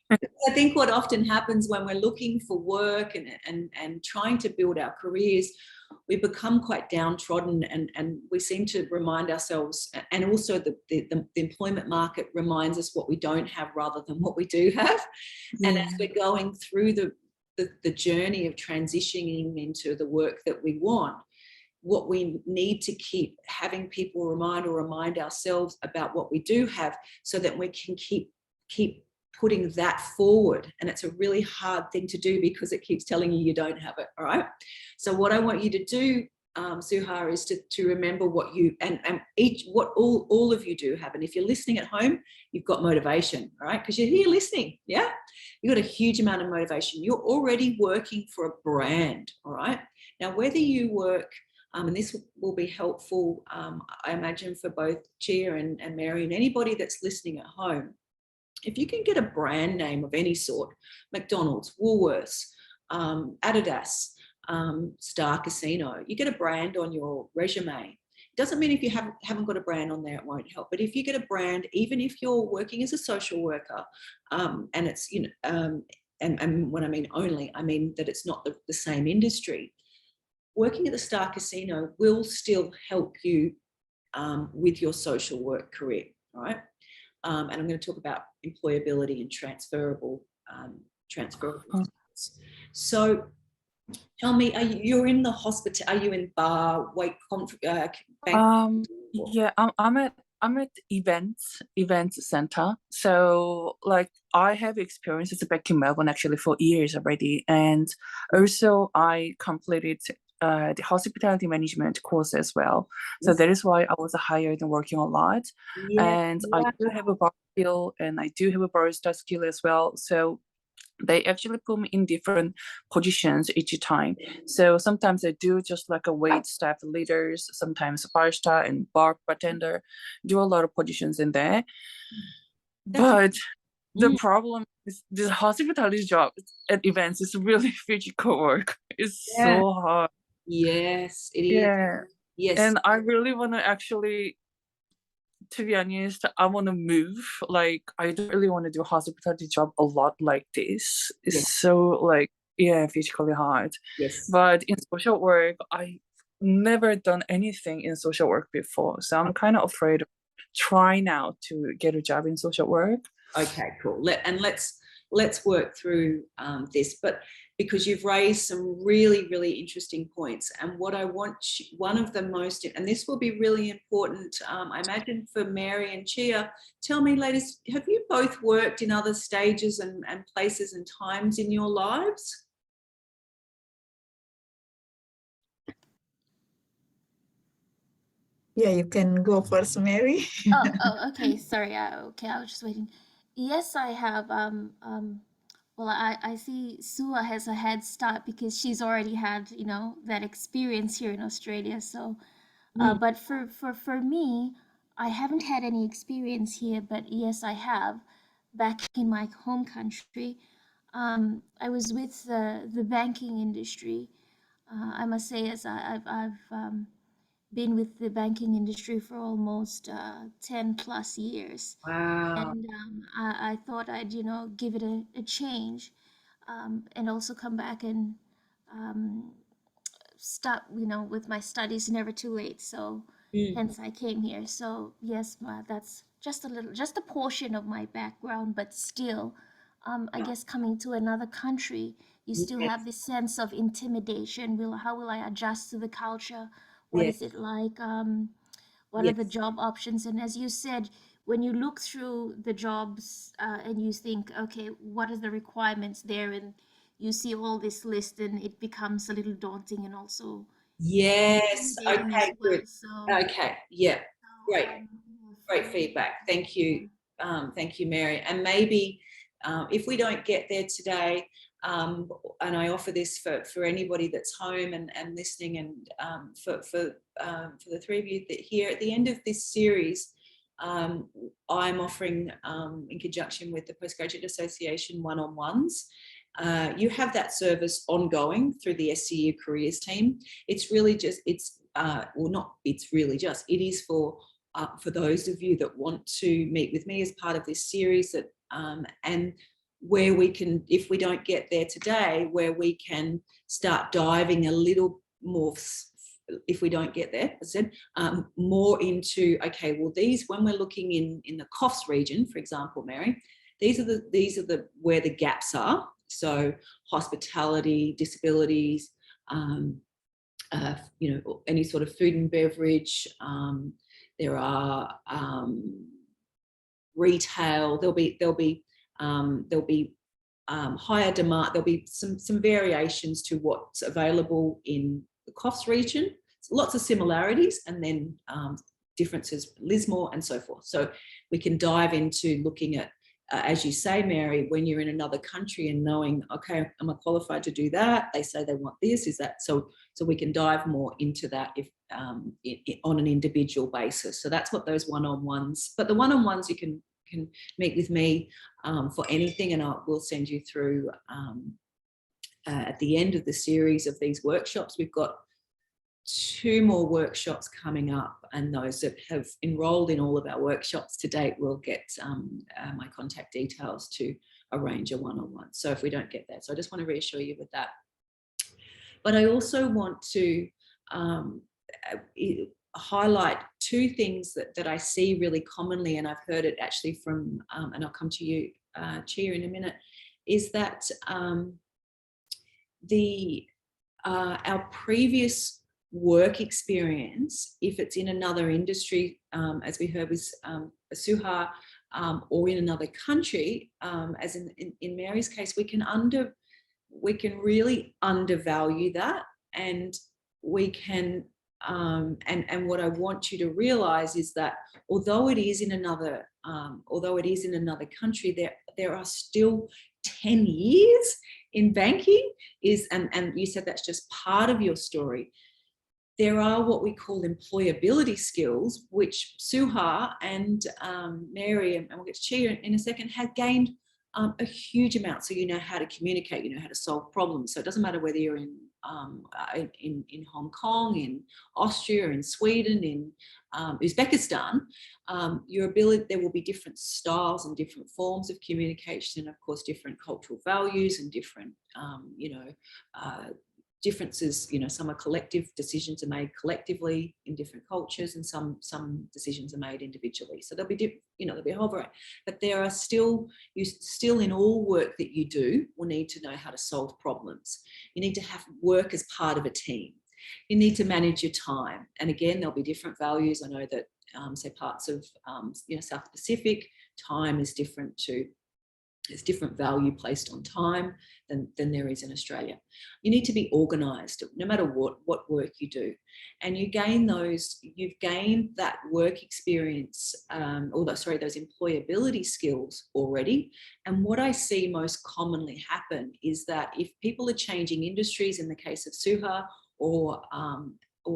I think what often happens when we're looking for work and trying to build our careers, we become quite downtrodden, and we seem to remind ourselves, and also the employment market reminds us what we don't have rather than what we do have. And as we're going through the journey of transitioning into the work that we want, what we need to keep having people remind ourselves about what we do have, so that we can keep putting that forward. And it's a really hard thing to do because it keeps telling you don't have it. All right. So what I want you to do, Suha, is to remember what you what all of you do have. And if you're listening at home, you've got motivation, all right? Because you're here listening, yeah? You've got a huge amount of motivation. You're already working for a brand, all right? Now, whether you work, and this will be helpful, I imagine, for both Chia and Mary and anybody that's listening at home. If you can get a brand name of any sort, McDonald's, Woolworths, Adidas, Star Casino, you get a brand on your resume. It doesn't mean if you haven't got a brand on there, it won't help. But if you get a brand, even if you're working as a social worker, and it's, you know, and when I mean only, I mean that it's not the same industry. Working at the Star Casino will still help you with your social work career, all right? And I'm going to talk about employability and transferable skills. So tell me, you're in the hospital? Are you in bar, bank? Yeah, I'm at event center. So like I have experiences back in Melbourne actually for years already, and also I completed the hospitality management course as well. So that is why I was hired and working a lot. And I do have a bar skill, and I do have a barista skill as well. So they actually put me in different positions each time. So sometimes I do just like a wait staff leaders, sometimes barista and bartender, do a lot of positions in there. But the problem is this hospitality job at events is really physical work. It's so hard. Yes, it is. Yeah. Yes. And I really want to actually, to be honest, I want to move. Like, I don't really want to do a hospitality job a lot like this. It's so like, physically hard. Yes. But in social work, I've never done anything in social work before. So I'm kind of afraid of trying now to get a job in social work. Okay, cool. Let's work through this, but because you've raised some really, really interesting points, and what I want, one of the most, and this will be really important, I imagine, for Mary and Chia. Tell me, ladies, have you both worked in other stages and places and times in your lives? Yeah, you can go first, Mary. Okay. Sorry. Okay, I was just waiting. Yes, I have. Well, I see Sua has a head start because she's already had, you know, that experience here in Australia. So, but for me, I haven't had any experience here. But yes, I have back in my home country. I was with the banking industry. I must say, as I've been with the banking industry for almost 10 plus years. Wow. And I thought I'd, you know, give it a change, and also come back and start, you know, with my studies, never too late. So hence I came here. So yes, that's just a portion of my background, but still, I guess coming to another country, you still have this sense of intimidation. How will I adjust to the culture? What is it like? What are the job options? And as you said, when you look through the jobs and you think, okay, what are the requirements there? And you see all this list, and it becomes a little daunting and also intimidating as well. Good. Okay, great feedback. Thank you. Thank you, Mary. And maybe if we don't get there today, and I offer this for anybody that's home and listening, and for the three of you that here at the end of this series, I'm offering in conjunction with the Postgraduate Association one-on-ones. You have that service ongoing through the SCU Careers team. It's really just, it is for those of you that want to meet with me as part of this series, that and where we can, if we don't get there today, where we can start diving a little more, if we don't get there, as I said, more into, okay, well, these, when we're looking in the COFs region, for example, Mary, these are the where the gaps are. So hospitality, disabilities, you know, any sort of food and beverage. There are retail. There'll be higher demand. There'll be some variations to what's available in the Coffs region. Lots of similarities, and then differences, Lismore and so forth. So we can dive into looking at, as you say, Mary, when you're in another country and knowing, okay, am I qualified to do that? They say they want this, is that? So we can dive more into that if on an individual basis. So that's what those one-on-ones, but the one-on-ones you can meet with me for anything, and we'll send you through at the end of the series of these workshops. We've got 2 more workshops coming up, and those that have enrolled in all of our workshops to date will get my contact details to arrange a one-on-one. So if we don't get that, so I just want to reassure you with that. But I also want to highlight 2 things that I see really commonly, and I've heard it actually from, and I'll come to you, Chia, in a minute, is that our previous work experience, if it's in another industry, as we heard with Suha, or in another country, as in Mary's case, we can really undervalue that, and we can and what I want you to realize is that although it is in another country, there are still 10 years in banking, and you said that's just part of your story. There are what we call employability skills, which Suha and Mary, and we'll get to Chia in a second, have gained a huge amount. So you know how to communicate, you know how to solve problems. So it doesn't matter whether you're in Hong Kong, in Austria, in Sweden, in Uzbekistan, your ability, there will be different styles and different forms of communication, and of course different cultural values and different differences. Some are collective decisions are made collectively in different cultures, and some decisions are made individually. So there'll be there'll be a whole variety. But there are still in all work that you do will need to know how to solve problems. You need to have work as part of a team. You need to manage your time, and again there'll be different values. I know that say parts of South Pacific, time is different to. There's different value placed on time than there is in Australia. You need to be organised no matter what work you do. And you've gained that work experience, those employability skills already. And what I see most commonly happen is that if people are changing industries, in the case of Suha, or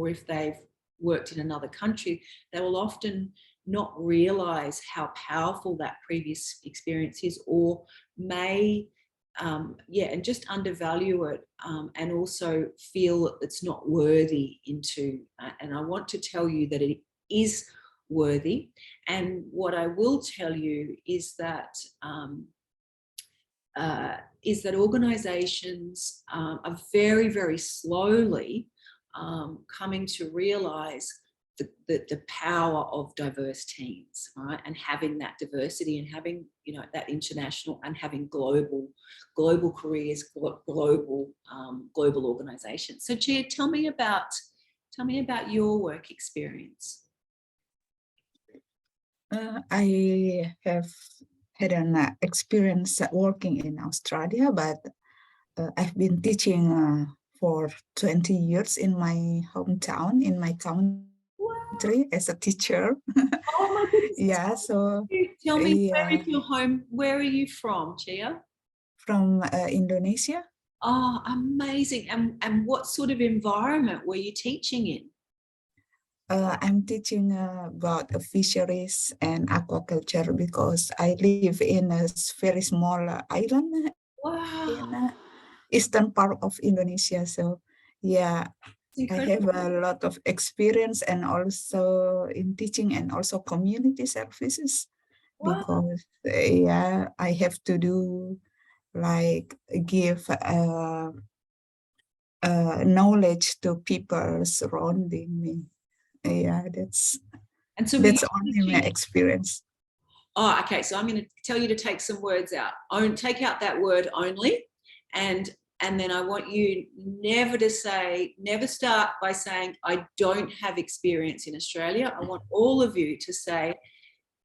if they've worked in another country, they will often not realise how powerful that previous experience is, or may, and just undervalue it, and also feel it's not worthy into, and I want to tell you that it is worthy. And what I will tell you is that organisations are very, very slowly coming to realise the power of diverse teams, right? And having that diversity, and having that international, and having global careers, global organisations. So Chia, tell me about your work experience. I have had an experience working in Australia, but I've been teaching for 20 years in my hometown, in my country. As a teacher. Oh my goodness. Yeah, so tell me, where is your home? Where are you from, Chia? From Indonesia. Oh, amazing. And what sort of environment were you teaching in? I'm teaching about fisheries and aquaculture, because I live in a very small island. Wow. In eastern part of Indonesia. So yeah, I have a lot of experience, and also in teaching, and also community services. Wow. Because I have to do give knowledge to people surrounding me. That's only my experience. Oh, okay. So I'm going to tell you to take some words out. Take out that word only, And then I want you never start by saying, I don't have experience in Australia. I want all of you to say,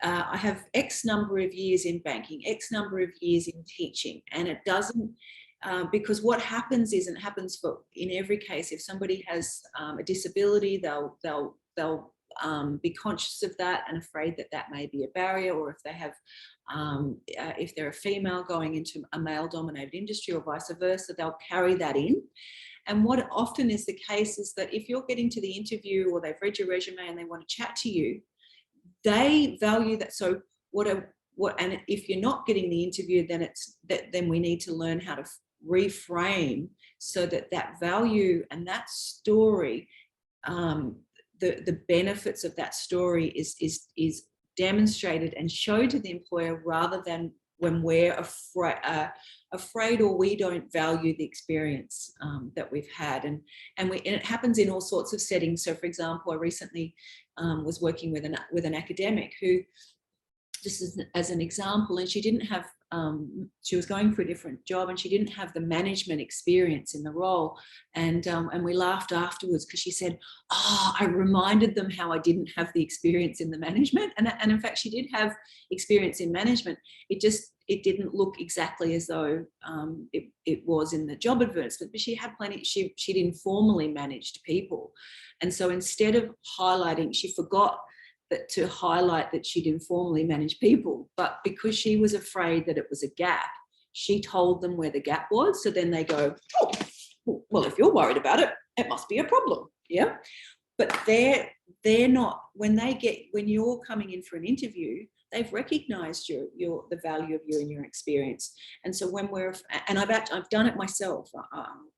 I have X number of years in banking, X number of years in teaching. And it doesn't, because what happens is, and it happens in every case, if somebody has a disability, they'll be conscious of that and afraid that that may be a barrier, or if they have, if they're a female going into a male-dominated industry or vice versa, they'll carry that in. And what often is the case is that if you're getting to the interview or they've read your resume and they want to chat to you, they value that. So and if you're not getting the interview, then we need to learn how to reframe so that value and that story, the benefits of that story is demonstrated and shown to the employer, rather than when we're afraid or we don't value the experience that we've had. And it happens in all sorts of settings. So, for example, I recently was working with an academic who, just as an example, and she didn't have, she was going for a different job and she didn't have the management experience in the role. And we laughed afterwards because she said, oh, I reminded them how I didn't have the experience in the management. And in fact, she did have experience in management. It didn't look exactly as though it was in the job advertisement, but she had plenty, she'd informally managed people. And so instead of highlighting, she forgot to highlight that she'd informally managed people, but because she was afraid that it was a gap, she told them where the gap was. So then they go, oh, well, if you're worried about it, it must be a problem. Yeah. But they're not, when you're coming in for an interview, they've recognized the value of you and your experience. And so when I've done it myself.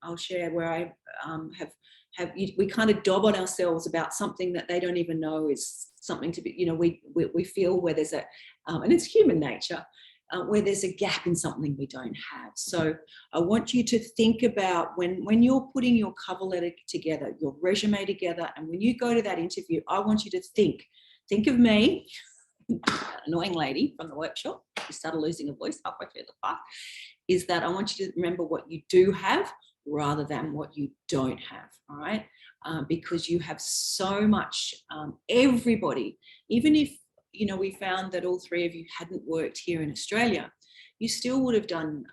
I'll share where I we kind of dob on ourselves about something that they don't even know is something to be, we feel where there's and it's human nature, where there's a gap in something we don't have. So I want you to think about when you're putting your cover letter together, your resume together, and when you go to that interview, I want you to think of me, annoying lady from the workshop who started losing a voice halfway through the class, is that I want you to remember what you do have rather than what you don't have, all right? Because you have so much, everybody, even if, we found that all three of you hadn't worked here in Australia, you still would have done,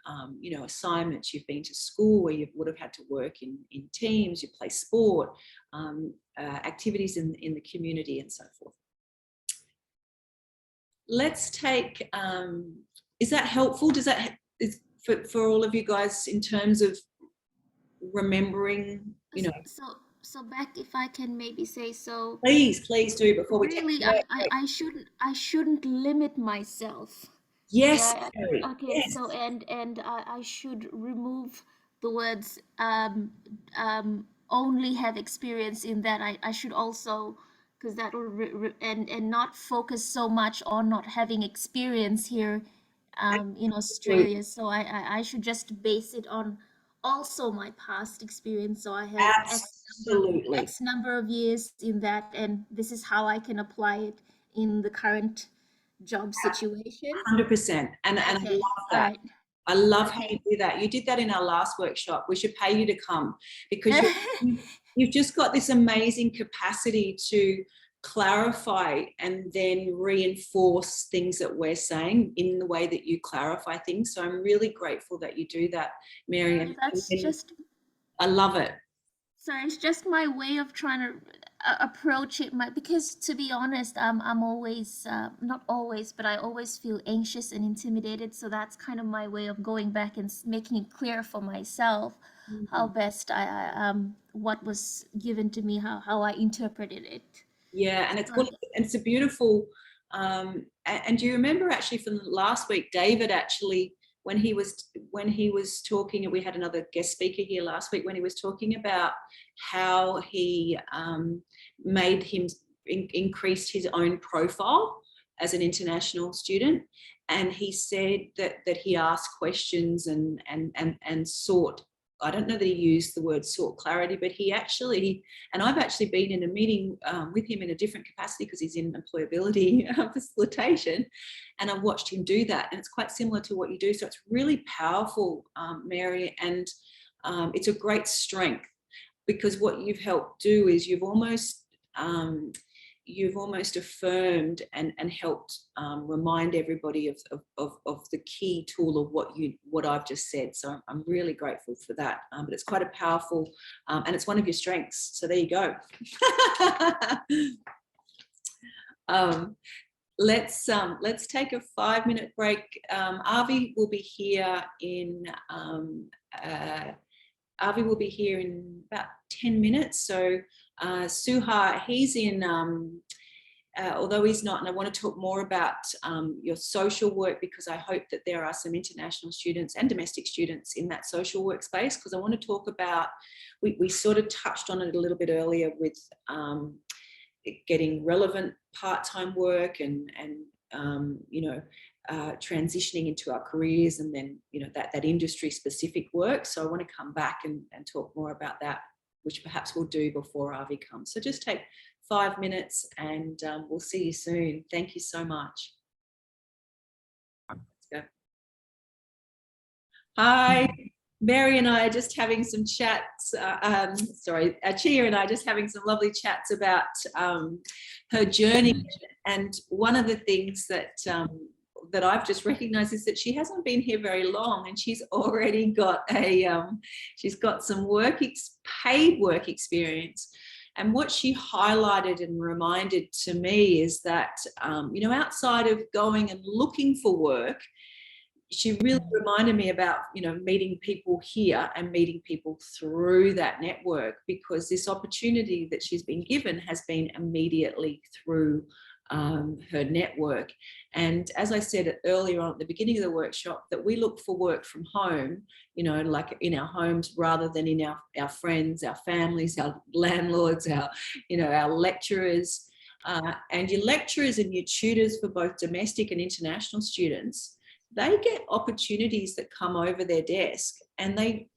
assignments. You've been to school where you would have had to work in teams, you play sport, activities in the community and so forth. Let's take, is that helpful? Is for all of you guys in terms of remembering, So Bec, if I can maybe say so. Please do before we really, I shouldn't limit myself. Yes. Right? Okay. Yes. So and I should remove the words only have experience in that. I should also, because that will and not focus so much on not having experience here in Australia. So I should just base it on also my past experience. So I have X number of years in that, and this is how I can apply it in the current job situation. 100%. And I love that. Right. I love how you do that. You did that in our last workshop. We should pay you to come, because you've just got this amazing capacity to clarify and then reinforce things that we're saying in the way that you clarify things. So I'm really grateful that you do that, Mary. I love it. Sorry, it's just my way of trying to approach it. Because to be honest, I'm always, not always, but I always feel anxious and intimidated. So that's kind of my way of going back and making it clear for myself how best what was given to me, how I interpreted it. Yeah, and it's a beautiful, and do you remember actually from last week, David actually, when he was talking, and we had another guest speaker here last week, when he was talking about how he increased his own profile as an international student, and he said that he asked questions and sought I don't know that he used the word sought clarity, but he actually, and I've actually been in a meeting with him in a different capacity because he's in employability facilitation, and I've watched him do that, and it's quite similar to what you do. So it's really powerful, Mary, and it's a great strength, because what you've helped do is you've almost affirmed and helped remind everybody of the key tool of what I've just said. So I'm really grateful for that. But it's quite a powerful, and it's one of your strengths. So there you go. Let's take a 5-minute break. Avi will be here in about 10 minutes. So Suha, he's in, although he's not, and I want to talk more about your social work, because I hope that there are some international students and domestic students in that social work space, because I want to talk about, we sort of touched on it a little bit earlier with getting relevant part-time work and transitioning into our careers, and then, that industry specific work. So I want to come back and talk more about that, which perhaps we'll do before Avi comes. So just take 5 minutes, and we'll see you soon. Thank you so much. Let's go. Hi, Mary and I are just having some chats. Chia and I are just having some lovely chats about her journey. And one of the things that I've just recognized is that she hasn't been here very long, and she's already got she's got some paid work experience. And what she highlighted and reminded to me is that, outside of going and looking for work, she really reminded me about, meeting people here and meeting people through that network, because this opportunity that she's been given has been immediately through her network. And as I said earlier on at the beginning of the workshop, that we look for work from home, like in our homes, rather than in our friends, our families, our landlords, our lecturers, and your lecturers and your tutors for both domestic and international students. They get opportunities that come over their desk, and they're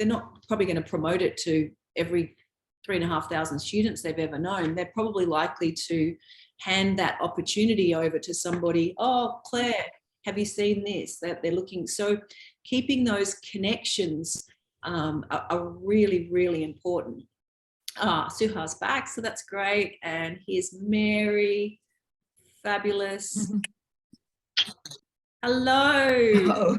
not probably going to promote it to every 3,500 students they've ever known. They're probably likely to hand that opportunity over to somebody. Oh, Claire, have you seen this? That they're looking. So keeping those connections are really, really important. Suha's back, so that's great. And here's Mary. Fabulous. Hello. Oh.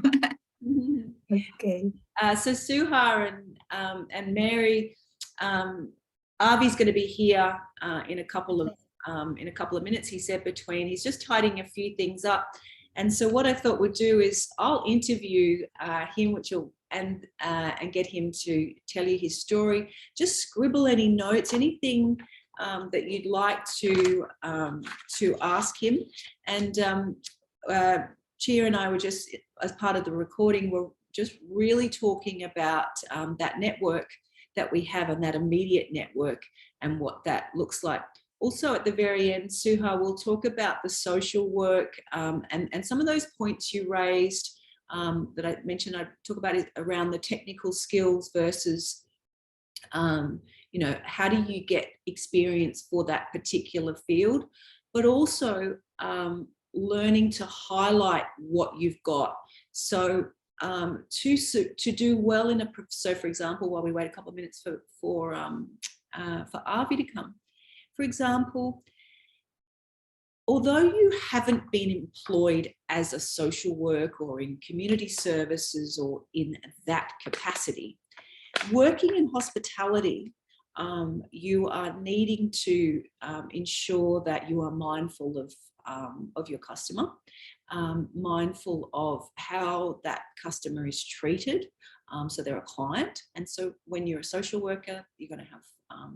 Okay. So Suha and Mary, Avi's going to be here in a couple of minutes. He said he's just tidying a few things up, and so what I thought we'd do is I'll interview him, and get him to tell you his story. Just scribble any notes, anything that you'd like to ask him, and Chia and I were just, as part of the recording, we're just really talking about that network that we have, and that immediate network, and what that looks like. Also at the very end, Suha will talk about the social work and some of those points you raised that I mentioned. I talk about it around the technical skills versus, how do you get experience for that particular field, but also learning to highlight what you've got. So to do well in so for example, while we wait a couple of minutes for Avi to come, for example, although you haven't been employed as a social worker or in community services or in that capacity, working in hospitality, you are needing to ensure that you are mindful of your customer, mindful of how that customer is treated. So they're a client, and so when you're a social worker, you're going to have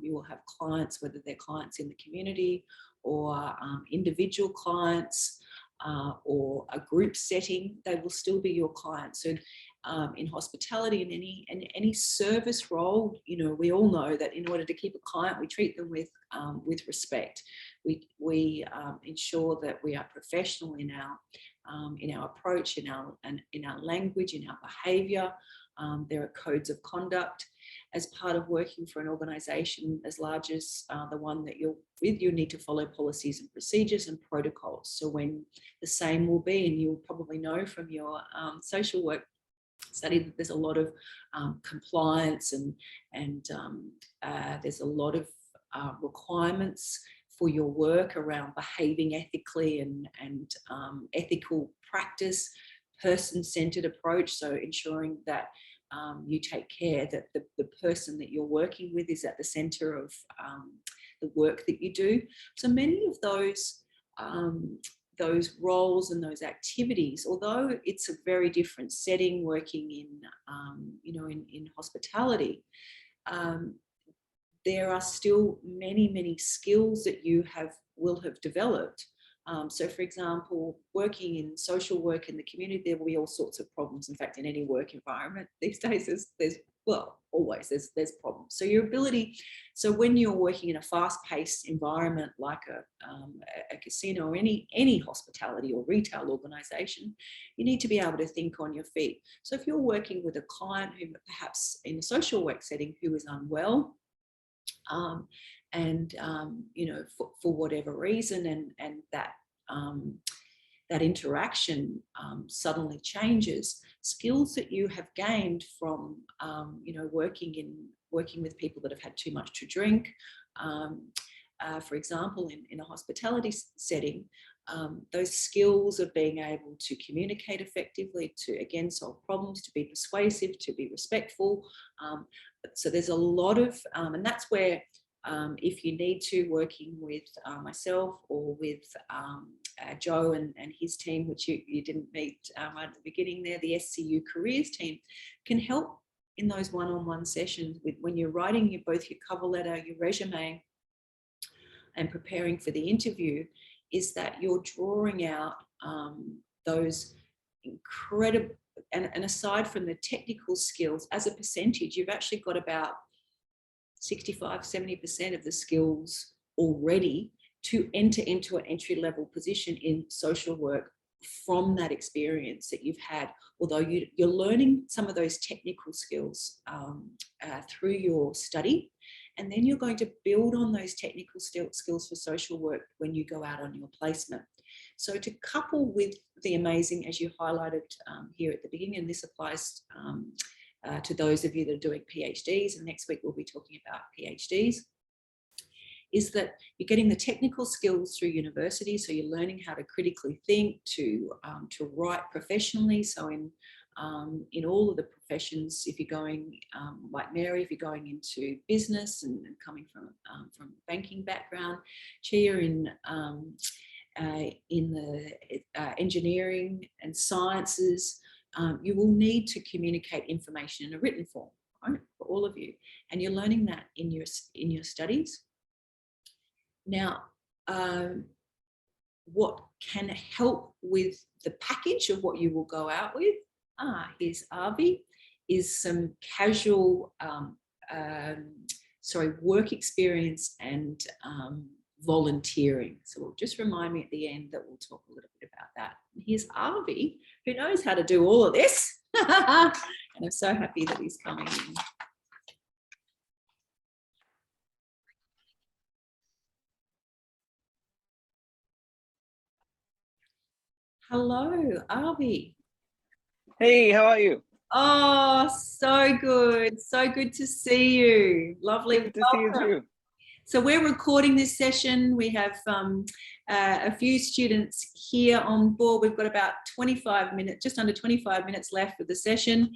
you will have clients, whether they're clients in the community or individual clients or a group setting, they will still be your clients. So in hospitality and any service role, we all know that in order to keep a client, we treat them with respect. We ensure that we are professional in our approach, in our language, in our behaviour, There are codes of conduct. As part of working for an organisation as large as the one that you're with, you need to follow policies and procedures and protocols. So when the same will be, and you'll probably know from your social work study that there's a lot of compliance and there's a lot of requirements for your work around behaving ethically and ethical practice, person-centered approach. So ensuring that you take care that the person that you're working with is at the center of the work that you do. So many of those roles and those activities, although it's a very different setting working in hospitality, there are still many skills that you will have developed. So for example, working in social work in the community, there will be all sorts of problems. In fact, in any work environment these days, there's problems. So your ability, so when you're working in a fast-paced environment like a casino or any hospitality or retail organization, you need to be able to think on your feet. So if you're working with a client who perhaps in a social work setting who is unwell, for whatever reason, and that interaction suddenly changes, skills that you have gained from working with people that have had too much to drink, for example, in a hospitality setting, those skills of being able to communicate effectively, to again solve problems, to be persuasive, to be respectful. So there's a lot of, and that's where if you need to, working with myself or with Joe and his team, which you didn't meet right at the beginning there, the SCU careers team, can help in those one-on-one sessions with when you're writing both your cover letter, your resume, and preparing for the interview, is that you're drawing out those incredible, and aside from the technical skills, as a percentage, you've actually got about 65-70% of the skills already to enter into an entry-level position in social work from that experience that you've had. Although you're learning some of those technical skills through your study, and then you're going to build on those technical skills for social work when you go out on your placement. So to couple with the amazing, as you highlighted here at the beginning, and this applies to those of you that are doing PhDs, and next week we'll be talking about PhDs, is that you're getting the technical skills through university. So you're learning how to critically think, to write professionally. So in all of the professions, if you're going like Mary, if you're going into business and coming from a banking background, Chia in the engineering and sciences, you will need to communicate information in a written form, right, for all of you, and you're learning that in your studies. Now, what can help with the package of what you will go out with? Here's Avi, is some casual, work experience and volunteering. So we'll just remind me at the end that we'll talk a little bit about that. And here's Avi, who knows how to do all of this. And I'm so happy that he's coming in. Hello, Avi. Hey, how are you? Oh, so good. So good to see you. Lovely. Good to see you too. So we're recording this session. We have a few students here on board. We've got about 25 minutes, just under 25 minutes left of the session.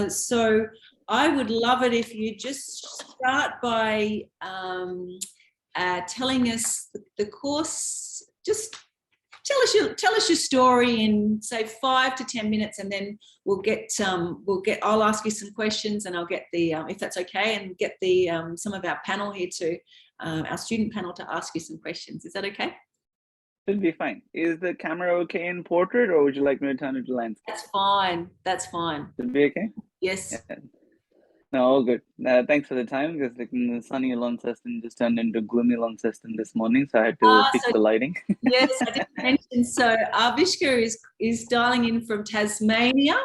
So I would love it if you just start by telling us the course. Just tell us your story in say 5 to 10 minutes, and then I'll ask you some questions, and I'll get the if that's okay, and get the some of our panel here to our student panel to ask you some questions. Is that okay? Should be fine. Is the camera okay in portrait, or would you like me to turn it to landscape? That's fine. That's fine. Should be okay? Yes. Yeah. No, all good. Thanks for the time, because the sunny Launceston just turned into gloomy Launceston this morning, so I had to fix the lighting. Yes, I didn't mention. So Avishka is dialing in from Tasmania.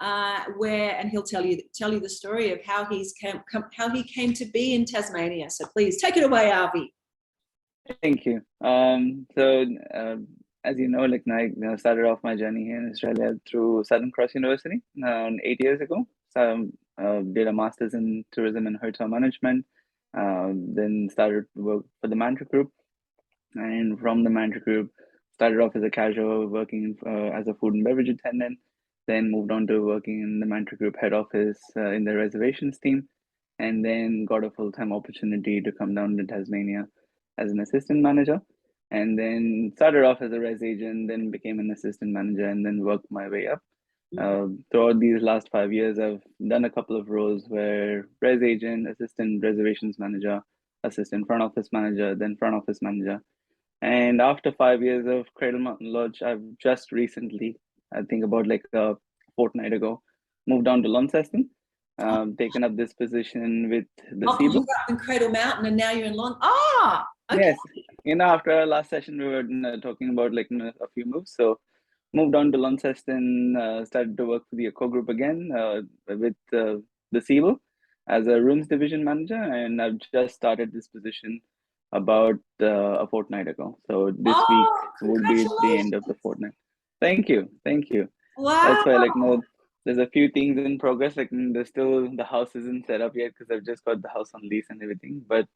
and he'll tell you the story of how he came to be in Tasmania. So please take it away, Avi. Thank you. As you know, I started off my journey here in Australia through Southern Cross University 8 years ago. So did a master's in tourism and hotel management. Then started work for the Mantra Group, and from the Mantra Group, started off as a casual working as a food and beverage attendant. Then moved on to working in the Mantra Group head office in the reservations team, and then got a full-time opportunity to come down to Tasmania as an assistant manager, and then started off as a res agent, then became an assistant manager, and then worked my way up. Throughout these last 5 years, I've done a couple of roles where res agent, assistant reservations manager, assistant front office manager, then front office manager. And after 5 years of Cradle Mountain Lodge, I've just recently, I think about a fortnight ago, moved on to Launceston, taken up this position with the You SEBO. were up in Cradle Mountain and now you're in Launceston. Okay. Yes, after our last session, we were talking about a few moves. So moved on to Launceston, started to work for the Eco Group again with the SEBO as a rooms division manager, and I've just started this position about a fortnight ago. So this week would be the end of the fortnight. Thank you. Wow. That's why there's a few things in progress. There's still, the house isn't set up yet because I've just got the house on lease and everything. But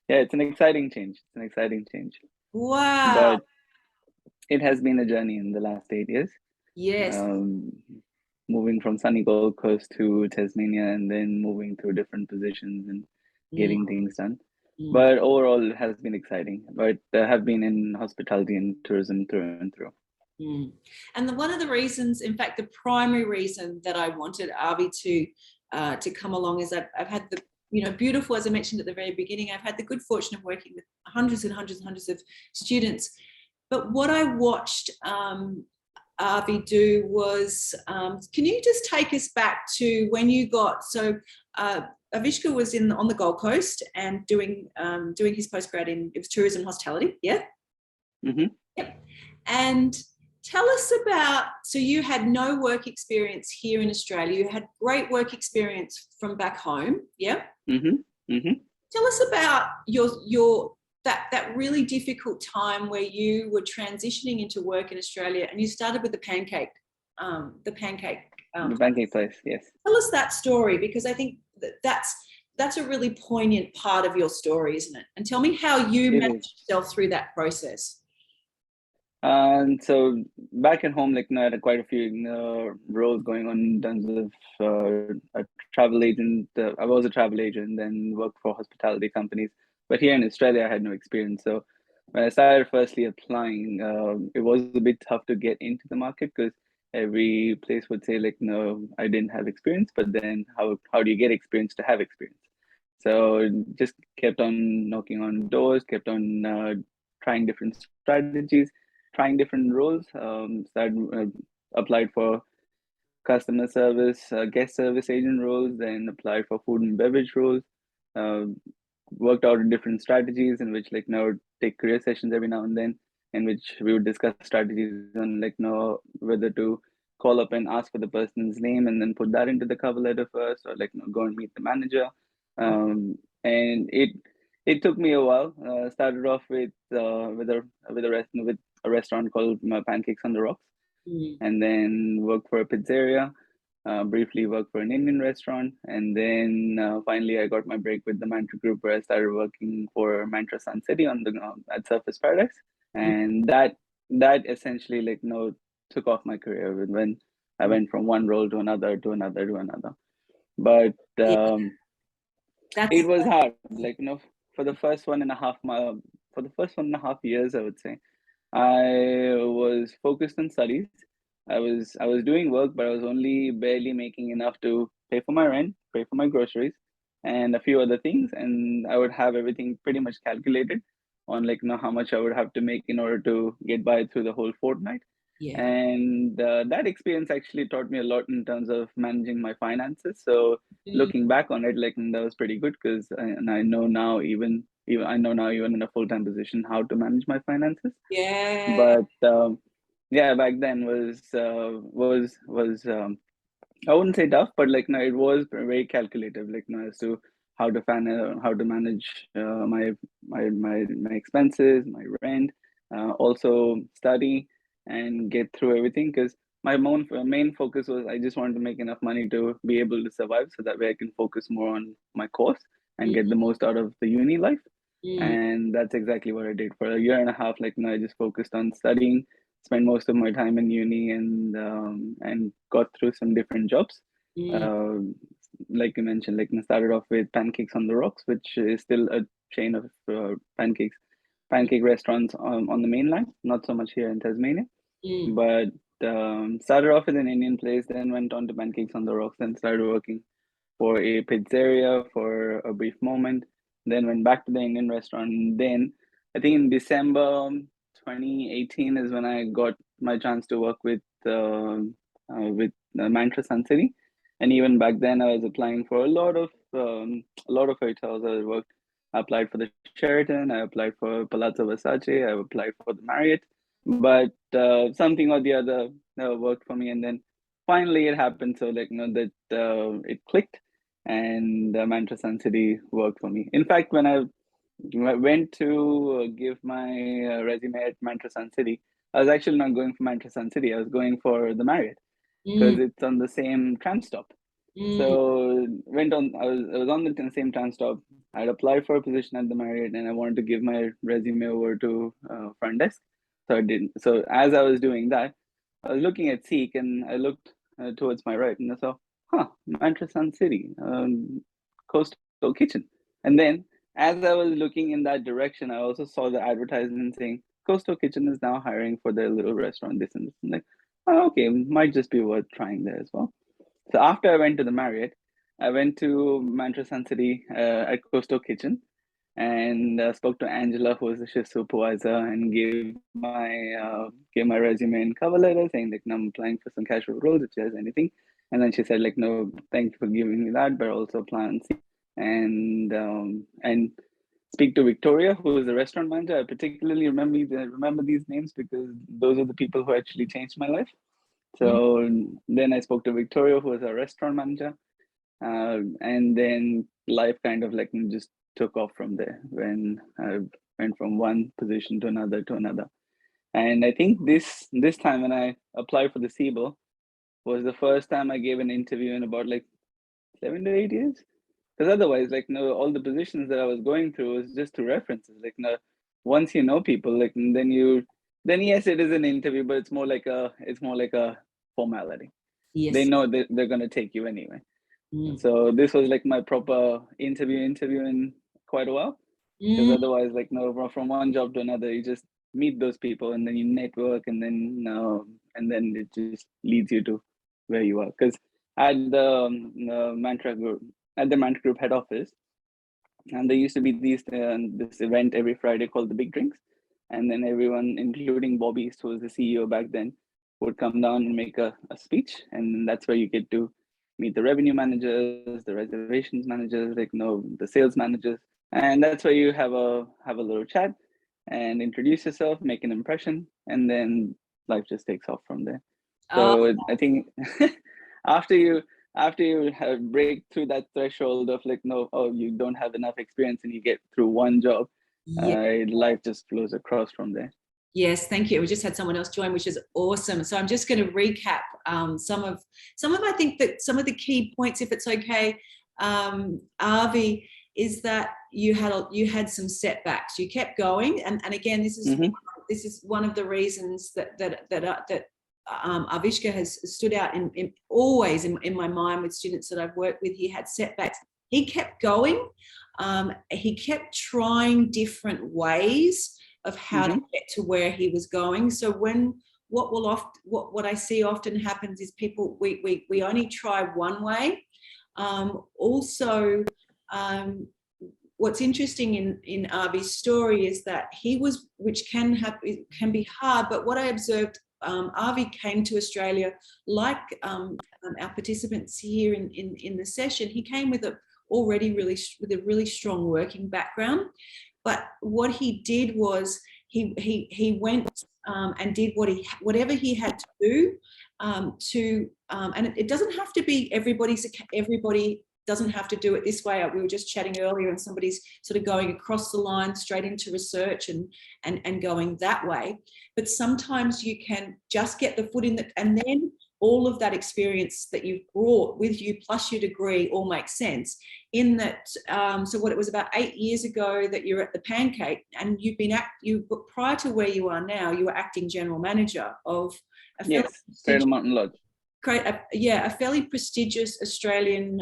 it's an exciting change. Wow. But it has been a journey in the last 8 years. Yes. Moving from sunny Gold Coast to Tasmania, and then moving through different positions and getting things done. But overall, it has been exciting. But I have been in hospitality and tourism through and through. And one of the reasons, in fact, the primary reason that I wanted Avi to come along is that I've had the beautiful, as I mentioned at the very beginning, I've had the good fortune of working with hundreds and hundreds and hundreds of students. But what I watched Avi do was, can you just take us back to when you got, Avishka was on the Gold Coast and doing his postgrad it was tourism hospitality, yeah? Mm-hmm. Yep. And tell us about, so you had no work experience here in Australia, you had great work experience from back home, yeah? Mm-hmm. Mm-hmm. Tell us about that really difficult time where you were transitioning into work in Australia, and you started with the pancake place, yes. Tell us that story, because I think that's a really poignant part of your story, isn't it? And tell me how you managed yourself through that process. So back at home, I had quite a few roles going on in terms of a travel agent. I was a travel agent, then worked for hospitality companies. But here in Australia, I had no experience. So when I started firstly applying, it was a bit tough to get into the market because every place would say no, I didn't have experience. But then how do you get experience to have experience? So just kept on knocking on doors, kept on trying different strategies, trying different roles. Applied for customer service, guest service agent roles, then applied for food and beverage roles. Worked out different strategies in which take career sessions every now and then, in which we would discuss strategies on whether to call up and ask for the person's name and then put that into the cover letter first, or go and meet the manager. And it took me a while. Started off with a restaurant called Pancakes on the Rocks, and then worked for a pizzeria. Briefly worked for an Indian restaurant, and then finally I got my break with the Mantra Group, where I started working for Mantra Sun City at Surface Paradise, and that essentially took off my career when I went from one role to another. But it was hard, for the first 1.5 years, I would say I was focused on studies. I was doing work, but I was only barely making enough to pay for my rent, pay for my groceries, and a few other things. And I would have everything pretty much calculated on how much I would have to make in order to get by through the whole fortnight. Yeah. And that experience actually taught me a lot in terms of managing my finances. So looking back on it, that was pretty good, because I know now even in a full-time position how to manage my finances. Yeah. But back then was I wouldn't say tough, but like no, it was very calculative, like no, as to how to manage my expenses, my rent, also study and get through everything. Because my main focus was I just wanted to make enough money to be able to survive, so that way I can focus more on my course and get the most out of the uni life. And that's exactly what I did for a year and a half. Like, I just focused on studying, spent most of my time in uni, and got through some different jobs. Like you mentioned, like I started off with Pancakes on the Rocks, which is still a chain of pancake restaurants on the mainland, not so much here in Tasmania. But started off with an Indian place, then went on to Pancakes on the Rocks, then started working for a pizzeria for a brief moment, then went back to the Indian restaurant. Then I think in December 2018 is when I got my chance to work with Mantra Sun City. And even back then, I was applying for a lot of hotels. I applied for the Sheraton, I applied for Palazzo Versace, I applied for the Marriott, but something or the other worked for me. And then finally it happened. So like, that it clicked, and Mantra Sun City worked for me. In fact, when I went to give my resume at Mantra Sun City, I was actually not going for Mantra Sun City. I was going for the Marriott because it's on the same tram stop. So I was on the same tram stop. I'd applied for a position at the Marriott, and I wanted to give my resume over to front desk. So I did. So as I was doing that, I was looking at Seek, and I looked towards my right, and I saw, Mantra Sun City, Coastal Kitchen. And then as I was looking in that direction, I also saw the advertisement saying Coastal Kitchen is now hiring for their little restaurant, this and this. I'm like, okay, might just be worth trying there as well. So after I went to the Marriott, I went to Mantra Sun City at Coastal Kitchen, and spoke to Angela, who was the shift supervisor, and gave my resume and cover letter saying like, no, I'm applying for some casual roles if there's anything. And then she said like, no, thank you for giving me that, but also apply and see. And speak to Victoria, who is the restaurant manager. I particularly remember these names because those are the people who actually changed my life. So then I spoke to Victoria, who was our restaurant manager, and then life kind of like just took off from there when I went from one position to another. And I think this time when I applied for the SIBO was the first time I gave an interview in about like 7 to 8 years. Because otherwise, like, all the positions that I was going through was just through references. Like, once you know people, like, then yes, it is an interview, but it's more like a formality. Yes. They know that they're gonna take you anyway. So this was like my proper interview in quite a while. Because otherwise, like, from one job to another, you just meet those people and then you network, and then it just leads you to where you are. Because at the Mantra Group head office, and there used to be this event every Friday called the Big Drinks, and then everyone, including Bobby, who was the CEO back then, would come down and make a speech, and that's where you get to meet the revenue managers, the reservations managers, the sales managers, and that's where you have a little chat and introduce yourself, make an impression, and then life just takes off from there. So I think after you break through that threshold of like, you don't have enough experience, and you get through one job, life just flows across from there. Yes, thank you. We just had someone else join, which is awesome. So I'm just going to recap some of I think that some of the key points, if it's okay, Avi, is that you had some setbacks. You kept going, and again, this is one of the reasons that Avishka has stood out always in my mind with students that I've worked with. He had setbacks. He kept going. He kept trying different ways of how to get to where he was going. So what I see often happens is people, we only try one way. What's interesting in Avi's story is that which can be hard, but what I observed, Avi came to Australia like our participants here in the session. He came with a really strong working background. But what he did was he went and did whatever he had to do and it doesn't have to be everybody doesn't have to do it this way. We were just chatting earlier and somebody's sort of going across the line straight into research and going that way. But sometimes you can just get the foot in and then all of that experience that you've brought with you plus your degree all makes sense in that. So what it was about 8 years ago that you're at the Pancake and prior to where you are now, you were acting general manager of a Mountain Lodge. A fairly prestigious Australian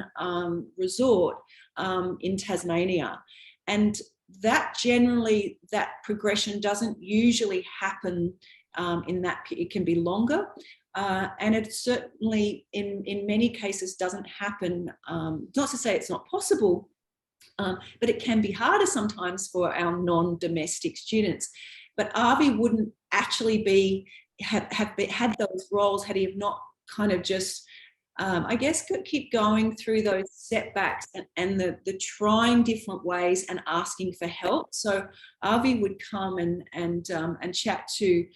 resort in Tasmania. And that progression doesn't usually happen in that, it can be longer. And it certainly in many cases doesn't happen, not to say it's not possible, but it can be harder sometimes for our non-domestic students. But Avi wouldn't actually have had those roles had he have not kind of just, I guess, keep going through those setbacks and the trying different ways and asking for help. So Avi would come and chat to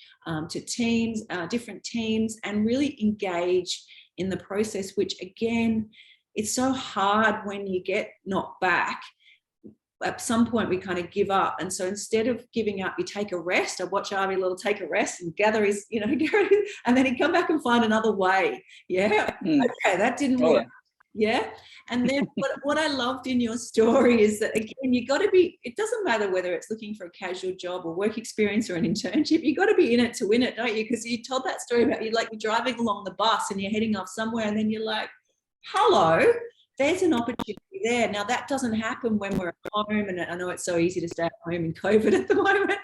teams, different teams, and really engage in the process, which again, it's so hard when you get knocked back. At some point we kind of give up, and so instead of giving up, you take a rest. I watch Avi little take a rest and gather his, and then he'd come back and find another way. Okay, that didn't work. And then what I loved in your story is that again, you got to be, it doesn't matter whether it's looking for a casual job or work experience or an internship, you got to be in it to win it, don't you? Because you told that story about you're driving along the bus and you're heading off somewhere and then you're like, hello, there's an opportunity there. Now that doesn't happen when we're at home, and I know it's so easy to stay at home in COVID at the moment.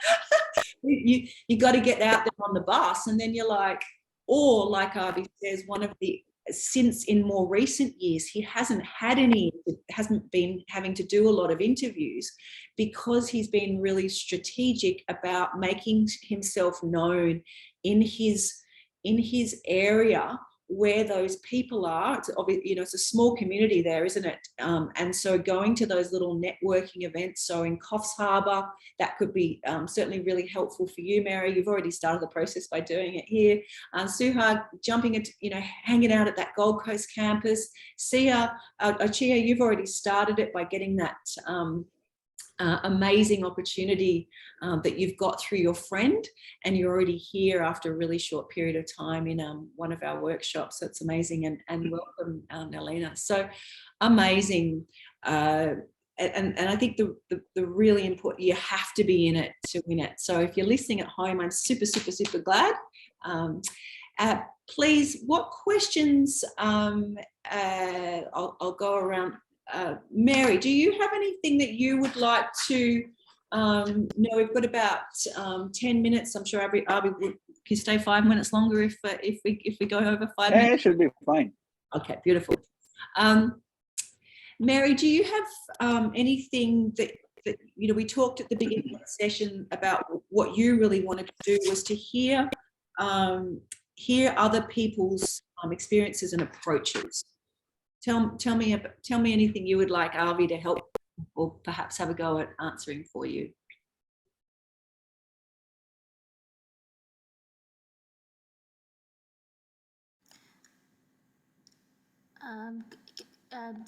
you got to get out there on the bus, and then you're like, or like Avi says, since in more recent years, he hasn't been having to do a lot of interviews because he's been really strategic about making himself known in his area where those people are. It's obvious, it's a small community there, isn't it? And so going to those little networking events, so in Coffs Harbour, that could be certainly really helpful for you, Mary. You've already started the process by doing it here. Suha, jumping into, hanging out at that Gold Coast campus. Chia, you've already started it by getting that amazing opportunity that you've got through your friend, and you're already here after a really short period of time in one of our workshops. So it's amazing, and welcome, Nelina. So amazing. And I think the really important, you have to be in it to win it. So if you're listening at home, I'm super, super, super glad. Please, what questions, I'll go around. Mary, do you have anything that you would like to know? We've got about 10 minutes. I'm sure Abby can stay 5 minutes longer if we go over 5 minutes. It should be fine. Okay, beautiful. Mary, do you have anything that we talked at the beginning of the session about what you really wanted to do was to hear other people's experiences and approaches. Tell me anything you would like Avi to help or perhaps have a go at answering for you.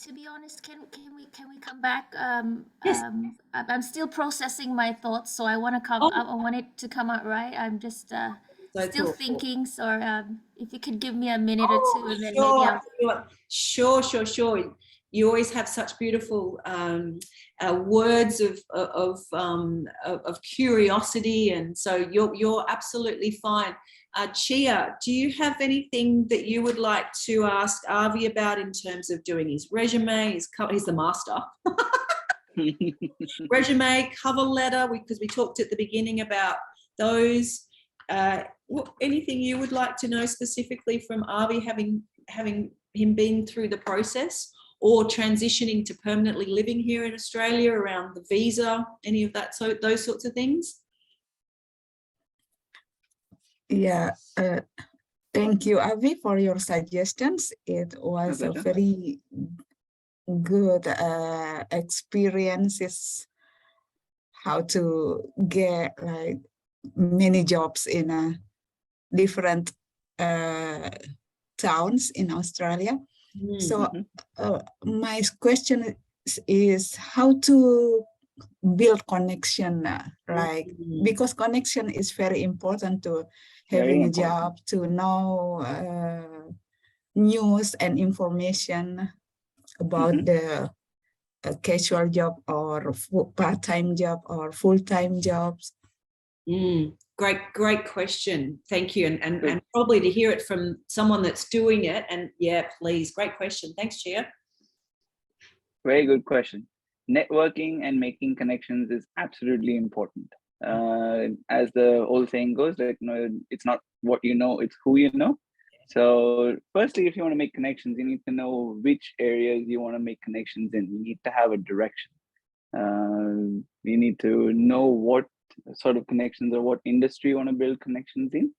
To be honest, can we come back? Yes. I'm still processing my thoughts, so I want to come. I want it to come out right. I'm just still thinking. So if you could give me a minute or two, and then sure, maybe Sure. You always have such beautiful words of curiosity, and so you're absolutely fine. Chia, do you have anything that you would like to ask Avi about in terms of doing his resume? He's the master. Resume, cover letter, because we talked at the beginning about those. Anything you would like to know specifically from Avi, having him been through the process, or transitioning to permanently living here in Australia, around the visa, any of that, so those sorts of things? Yeah, thank you, Avi, for your suggestions. It was a very good experiences how to get many jobs in different towns in Australia. So my question is how to build connection, like because connection is very important to having a job, to know news and information about the casual job or part-time job or full-time jobs. Great question. Thank you. And probably to hear it from someone that's doing it. And yeah, please, great question. Thanks, Chia. Very good question. Networking and making connections is absolutely important. As the old saying goes, like, it's not what you know, it's who you know. So firstly, if you want to make connections, you need to know which areas you want to make connections in. You need to have a direction. You need to know what sort of connections or what industry you want to build connections in.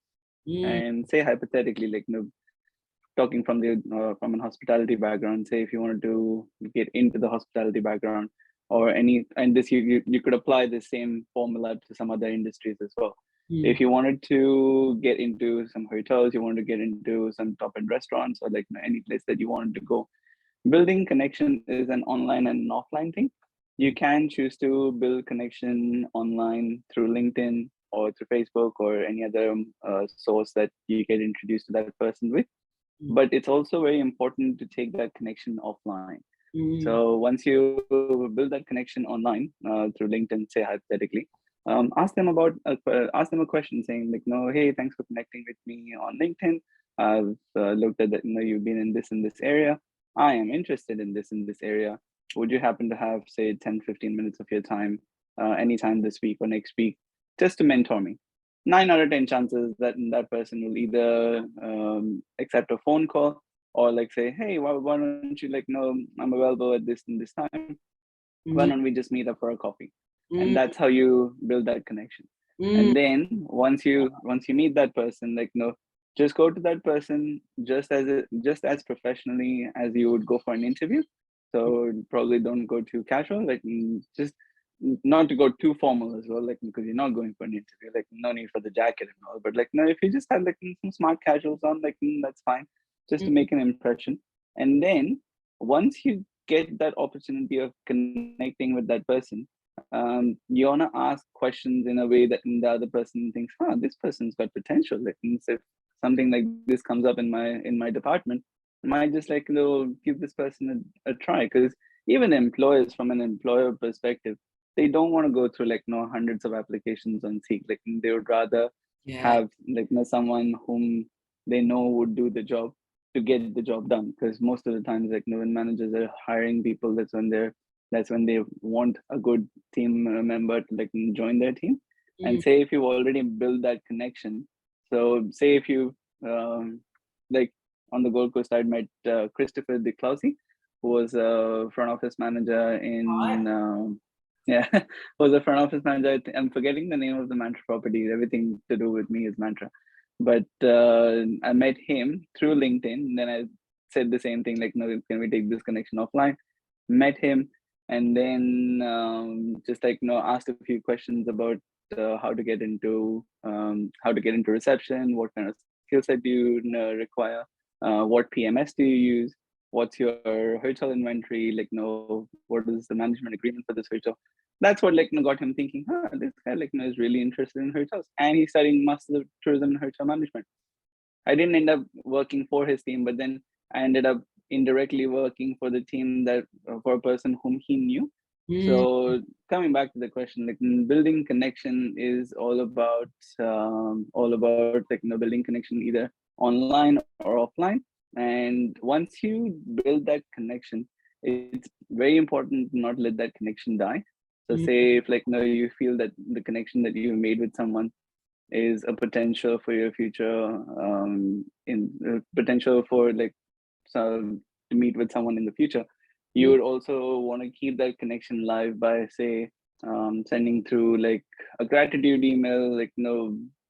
And say hypothetically, like, talking from an hospitality background, say if you wanted to get into the hospitality background or and this you could apply the same formula to some other industries as well. If you wanted to get into some hotels, you wanted to get into some top-end restaurants, or like any place that you wanted to go, building connection is an online and an offline thing. You can choose to build connection online through LinkedIn or through Facebook or any other source that you get introduced to that person with. But it's also very important to take that connection offline. So once you build that connection online through LinkedIn, say hypothetically, ask them a question saying like, hey, thanks for connecting with me on LinkedIn. I've looked at that, you've been in this area. I am interested in this area. Would you happen to have, say, 10-15 minutes of your time anytime this week or next week just to mentor me? 9 out of 10 chances that that person will either accept a phone call or like say, hey, why don't you I'm available at this and this time. Why don't we just meet up for a coffee? And that's how you build that connection. And then once you meet that person, just go to that person just as professionally as you would go for an interview. So probably don't go too casual, just not to go too formal as well, because you're not going for an interview, no need for the jacket and all, but if you just have some smart casuals on, that's fine, just to make an impression. And then once you get that opportunity of connecting with that person, you want to ask questions in a way that the other person thinks, this person's got potential. If something like this comes up in my department, I might just give this person a try. Because even employers, from an employer perspective, they don't want to go through hundreds of applications on Seek. They would rather have someone whom they know would do the job to get the job done. Because most of the times, when managers are hiring people, that's when they want a good team member to join their team. And say if you already built that connection, so say if you on the Gold Coast, I met Christopher de Clausey, who was a front office manager in was a front office manager. I'm forgetting the name of the Mantra property. Everything to do with me is Mantra. But I met him through LinkedIn. Then I said the same thing, can we take this connection offline? Met him, and then just asked a few questions about how to get into reception, what kind of skill set do you require, what PMS do you use, what's your hotel inventory, what is the management agreement for this hotel. That's what got him thinking, this guy is really interested in hotels, and he's studying Masters of Tourism and Hotel Management. I didn't end up working for his team, but then I ended up indirectly working for the team for a person whom he knew. So coming back to the question, building connection is all about building connection either online or offline. And once you build that connection, it's very important to not let that connection die. So say if you feel that the connection that you made with someone is a potential for your future, potential for to meet with someone in the future, you would also want to keep that connection live by say sending through a gratitude email,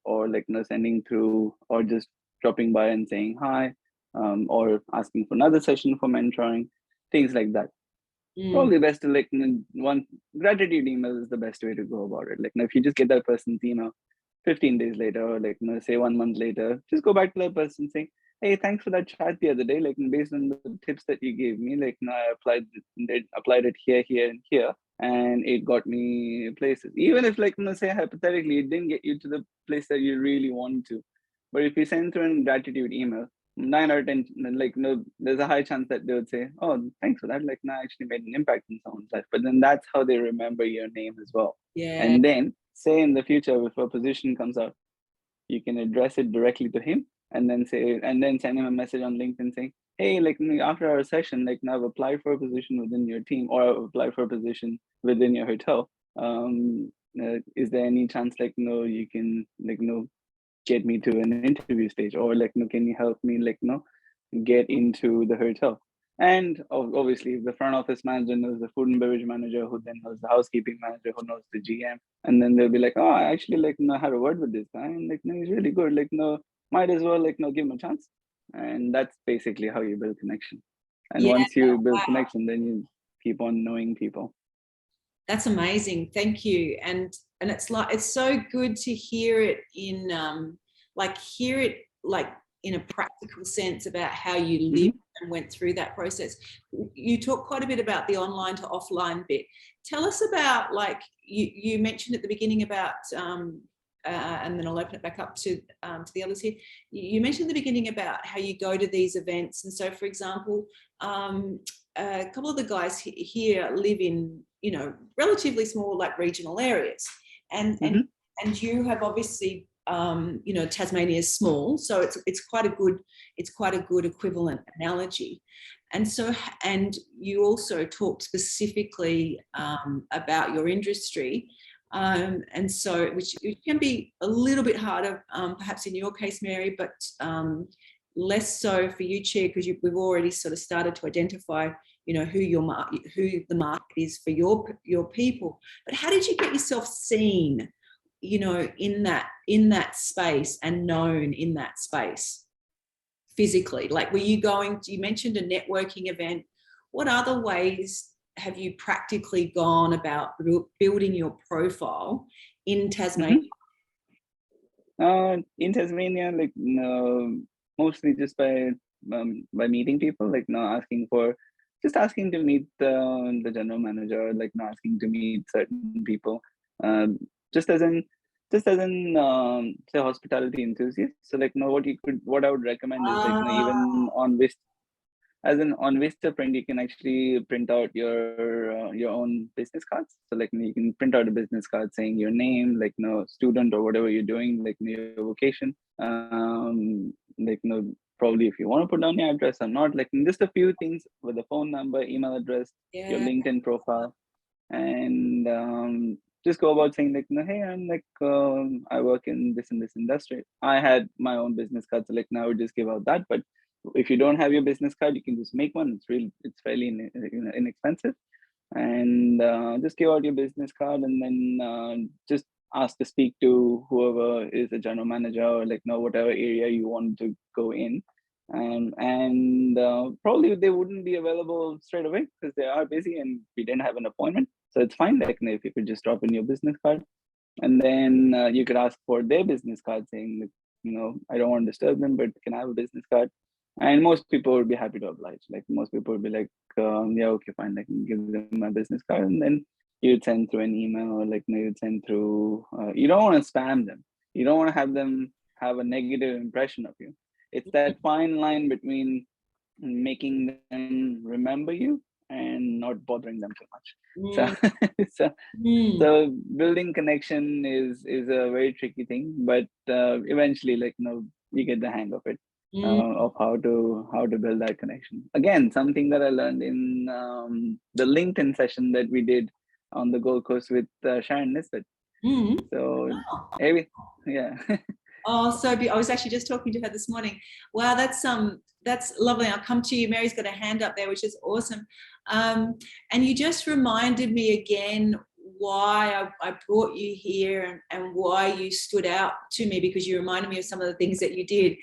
or sending through, or just dropping by and saying hi, or asking for another session for mentoring, things like that. Probably best to one gratitude email is the best way to go about it. If you just get that person's email, 15 days later, or like, say 1 month later, just go back to that person saying, hey, thanks for that chat the other day. Like, based on the tips that you gave me, like, I applied it here, here, and here, and it got me places. Even if, like, say hypothetically, it didn't get you to the place that you really want to, but if you send through a gratitude email, 9 out of 10, like, there's a high chance that they would say, oh, thanks for that. Like, I actually made an impact in someone's life. But then that's how they remember your name as well. Yeah. And then say in the future, if a position comes out, you can address it directly to him, and then send him a message on LinkedIn saying, hey, like, after our session, like, now I've applied for a position within your team, or I've applied for a position within your hotel. Is there any chance, like, you can, like, get me to an interview stage, or like, can you help me, like, get into the hotel? And obviously the front office manager knows the food and beverage manager, who then knows the housekeeping manager, who knows the GM, and then they'll be like, oh, I actually, like, had a word with this guy, and like, he's really good, like, might as well, like, give him a chance. And that's basically how you build connection. And once you build connection, then you keep on knowing people. That's amazing. Thank you. And it's like, it's so good to hear it in in a practical sense about how you lived and went through that process. You talk quite a bit about the online to offline bit. Tell us about, like, you mentioned at the beginning about, and then I'll open it back up to the others here. You mentioned at the beginning about how you go to these events. And so, for example, a couple of the guys here live in, relatively small, like, regional areas. And you have obviously, Tasmania is small, so it's quite a good equivalent analogy. And so, and you also talk specifically about your industry, and so which can be a little bit harder, perhaps in your case, Mary, but less so for you, Chair, because we've already sort of started to identify, who the market is for your people. But how did you get yourself seen, in that space and known in that space physically? Like, you mentioned a networking event. What other ways have you practically gone about building your profile in Tasmania? In Tasmania, like, mostly just by meeting people, like, asking to meet the general manager, like, asking to meet certain people, just as in say hospitality enthusiasts. So, like, what I would recommend is, like, even on Vistaprint, you can actually print out your own business cards. So, like, you can print out a business card saying your name, like, student or whatever you're doing, like, your vocation, like, probably if you want to put down your address or not, like, just a few things with a phone number, email address, your LinkedIn profile, and just go about saying, like, hey, I'm like, I work in this and this industry. I had my own business card, so, like, now I would just give out that. But if you don't have your business card, you can just make one. It's fairly inexpensive, and just give out your business card, and then just ask to speak to whoever is the general manager, or, like, whatever area you want to go in. And probably they wouldn't be available straight away because they are busy and we didn't have an appointment. So it's fine, like, if you could just drop in your business card, and then you could ask for their business card saying, like, I don't want to disturb them, but can I have a business card? And most people would be happy to oblige. Like, most people would be like, yeah, okay, fine, like, give them my business card, and then you'd send through an email, or, like, you'd send through, you don't want to spam them. You don't want to have them have a negative impression of you. It's that fine line between making them remember you and not bothering them too much. So building connection is a very tricky thing, but eventually, like, you get the hang of it, of how to build that connection. Again, something that I learned in the LinkedIn session that we did on the Gold Coast with Sharon Nisbet. So maybe, yeah. Oh, so I was actually just talking to her this morning. Wow, that's lovely. I'll come to you. Mary's got a hand up there, which is awesome. And you just reminded me again why I brought you here and why you stood out to me, because you reminded me of some of the things that you did,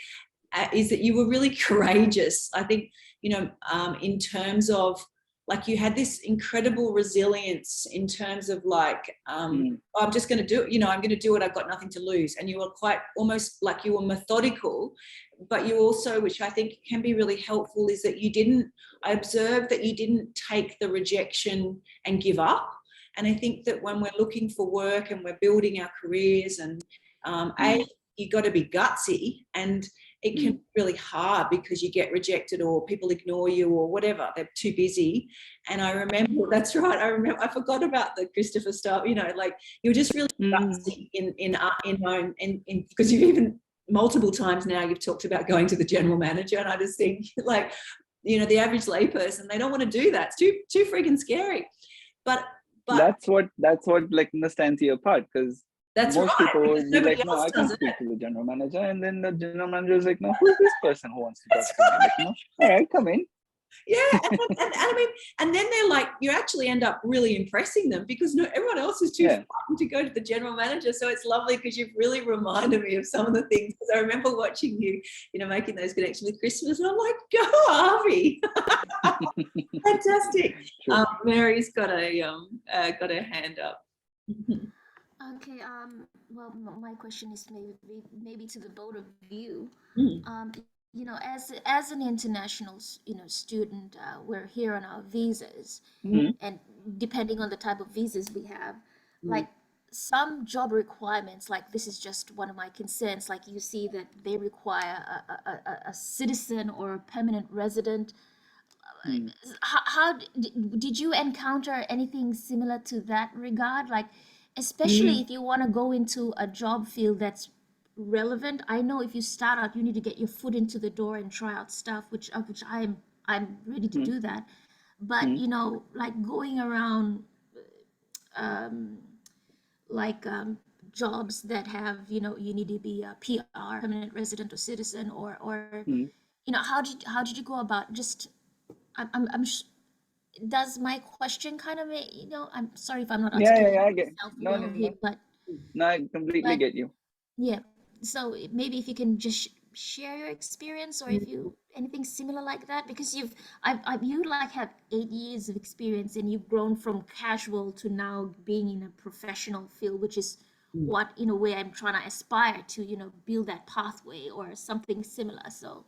is that you were really courageous. I think, in terms of like you had this incredible resilience in terms of like, I'm just going to do it, I'm going to do it. I've got nothing to lose. And you were quite almost like you were methodical, but you also, which I think can be really helpful, is that I observed that you didn't take the rejection and give up. And I think that when we're looking for work and we're building our careers and you got to be gutsy, and it can be really hard because you get rejected or people ignore you or whatever, they're too busy. And I remember, that's right, I forgot about the Christopher stuff, like you're just really gutsy in because you've even multiple times now you've talked about going to the general manager, and I just think like, the average layperson, they don't want to do that. It's too freaking scary. But that's what like stands you apart, because most people would be like, no, I can't speak to the general manager. And then the general manager is like, no, who is this person who wants to talk to me? Like, all right, come in. Yeah. And I mean, and then they're like, you actually end up really impressing them because everyone else is too frightened to go to the general manager. So it's lovely because you've really reminded me of some of the things, because I remember watching you, making those connections with Christmas, and I'm like, go Harvey. Fantastic. Mary's got her hand up. Okay. Well, my question is maybe to the both of you. As an international, student, we're here on our visas, and depending on the type of visas we have, like some job requirements, like this is just one of my concerns, like you see that they require a citizen or a permanent resident. How did you encounter anything similar to that regard? Like, especially if you want to go into a job field that's relevant. I know if you start out, you need to get your foot into the door and try out stuff, which I'm ready to do that. But like going around, jobs that have you need to be a PR, permanent resident or citizen, or how did you go about just does my question kind of make, I'm sorry if I'm not articulating I get here, but I completely get you. Yeah, so maybe if you can just share your experience, or if you anything similar like that, because you like have 8 years of experience and you've grown from casual to now being in a professional field, which is what in a way I'm trying to aspire to, build that pathway or something similar. So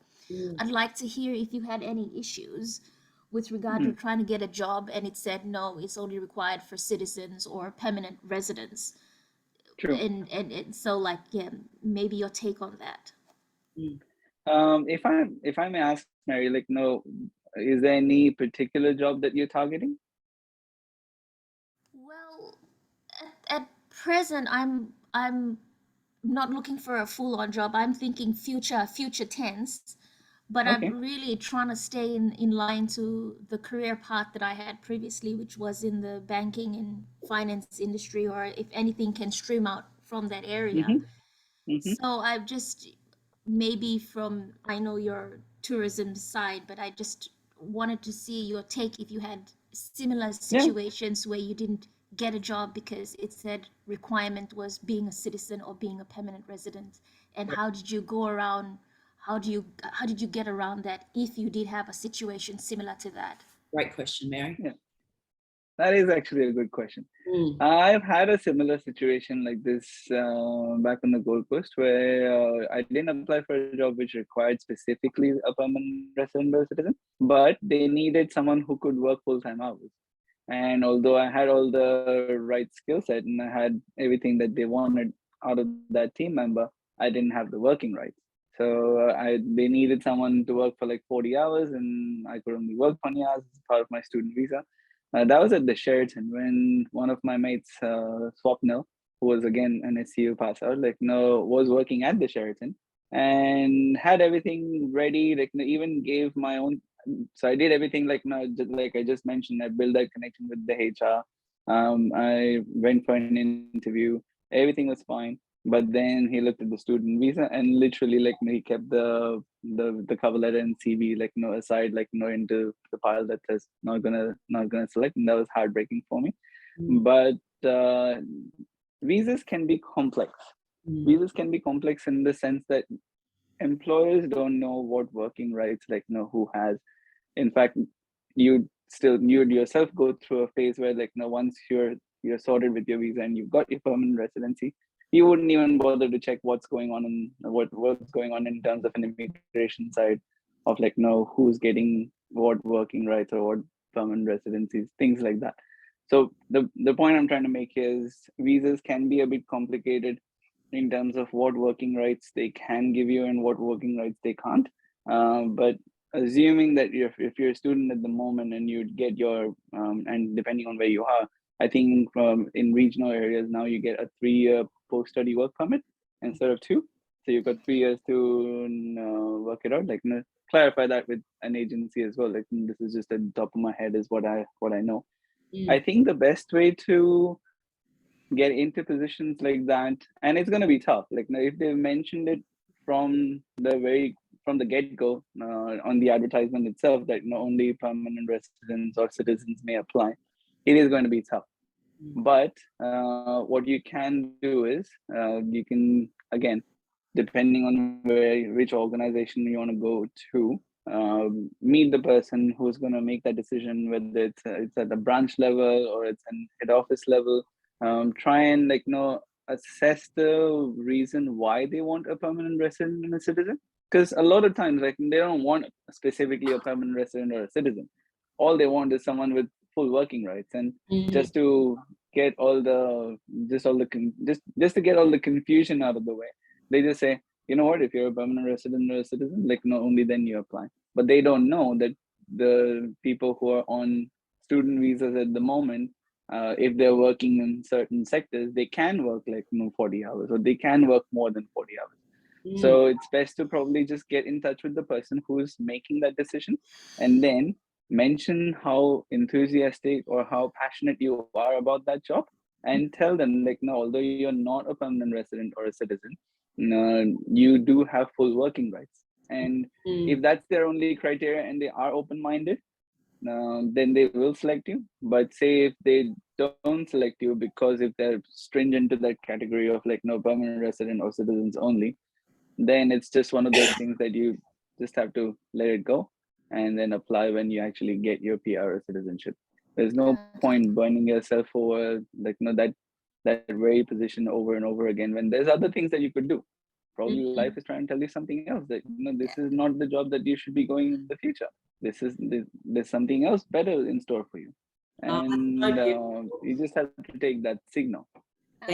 I'd like to hear if you had any issues with regard to trying to get a job and it said, no, it's only required for citizens or permanent residents. True. And so like, maybe your take on that. If I may ask, Mary, like, is there any particular job that you're targeting? Well, at present, I'm not looking for a full-on job. I'm thinking future tense. But Okay. I'm really trying to stay in line to the career path that I had previously, which was in the banking and finance industry, or if anything can stream out from that area. So I've just, maybe from, I know your tourism side, but I just wanted to see your take if you had similar situations where you didn't get a job because it said requirement was being a citizen or being a permanent resident, and how did you go around? How did you get around that if you did have a situation similar to that? Great question, Mary. Yeah, that is actually a good question. I've had a similar situation like this back on the Gold Coast, where I didn't apply for a job which required specifically a permanent resident or citizen, but they needed someone who could work full-time hours. And although I had all the right skill set and I had everything that they wanted out of that team member, I didn't have the working rights. So they needed someone to work for like 40 hours, and I could only work 20 hours as part of my student visa. That was at the Sheraton when one of my mates, Swapnil, who was again an SCU pass out, was working at the Sheraton and had everything ready. Even gave my own. So I did everything like I just mentioned. I built that connection with the HR. I went for an interview. Everything was fine. But then he looked at the student visa and literally he kept the cover letter and CV aside, into the pile that says not gonna select, and that was heartbreaking for me. But visas can be complex. Visas can be complex in the sense that employers don't know what working rights who has. In fact, you still, you'd yourself go through a phase where like, once you're sorted with your visa and you've got your permanent residency, you wouldn't even bother to check what's going on and what's going on in terms of an immigration side of like, who's getting what working rights or what permanent residencies, things like that. So the point I'm trying to make is visas can be a bit complicated in terms of what working rights they can give you and what working rights they can't. But assuming that if you're a student at the moment and you'd get your, and depending on where you are, I think in regional areas now you get a 3-year post-study work permit instead of 2. So you've got 3 years to work it out. Like, clarify that with an agency as well. Like, this is just at the top of my head is what I know. I think the best way to get into positions like that, and it's going to be tough. Like, if they mentioned it from the get-go on the advertisement itself that only permanent residents or citizens may apply, it is going to be tough. But what you can do is you can, again, depending on which organization you want to go to, meet the person who's going to make that decision, whether it's at the branch level or it's an head office level. Try and assess the reason why they want a permanent resident and a citizen. Because a lot of times, like, they don't want specifically a permanent resident or a citizen. All they want is someone with full working rights, and just to get all the confusion out of the way, they just say, you know what, if you're a permanent resident or a citizen, like, only then you apply. But they don't know that the people who are on student visas at the moment, if they're working in certain sectors, they can work like 40 hours, or they can work more than 40 hours. So it's best to probably just get in touch with the person who's making that decision, and then mention how enthusiastic or how passionate you are about that job, and tell them, like, no, although you're not a permanent resident or a citizen, you do have full working rights. And if that's their only criteria and they are open-minded, then they will select you. But say if they don't select you because if they're stringent to that category of like no permanent resident or citizens only, then it's just one of those things that you just have to let it go and then apply when you actually get your PR or citizenship. There's no point burning yourself over like that very position over and over again when there's other things that you could do. Probably life is trying to tell you something else, that this is not the job that you should be going in the future. There's something else better in store for you, and you just have to take that signal.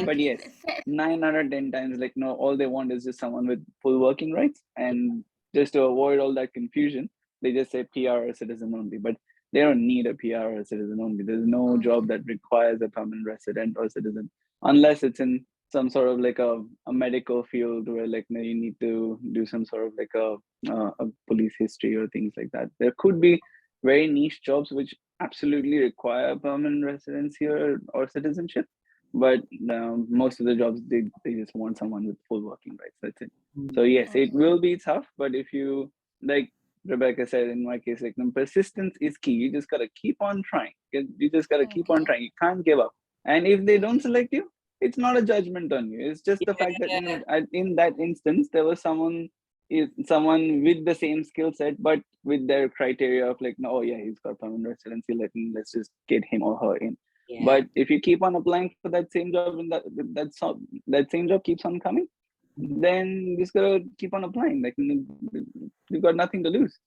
But yes, 9 out of 10 times, like, no, all they want is just someone with full working rights, and just to avoid all that confusion, they just say PR or citizen only. But they don't need a PR or a citizen only. There's no job that requires a permanent resident or citizen, unless it's in some sort of like a medical field where like you need to do some sort of like a police history or things like that. There could be very niche jobs which absolutely require permanent residency or citizenship, but most of the jobs they just want someone with full working rights. That's it. So yes, it will be tough, but if you, like Rebecca said, in my case, like persistence is key. You just gotta keep on trying. You just gotta keep on trying. You can't give up. And if they don't select you, it's not a judgment on you. It's just the fact that in that instance there was someone with the same skill set, but with their criteria of like, no, oh yeah, he's got permanent residency. Let's just get him or her in. Yeah. But if you keep on applying for that same job and that same job keeps on coming, then you just gotta keep on applying. Like, you've got nothing to lose.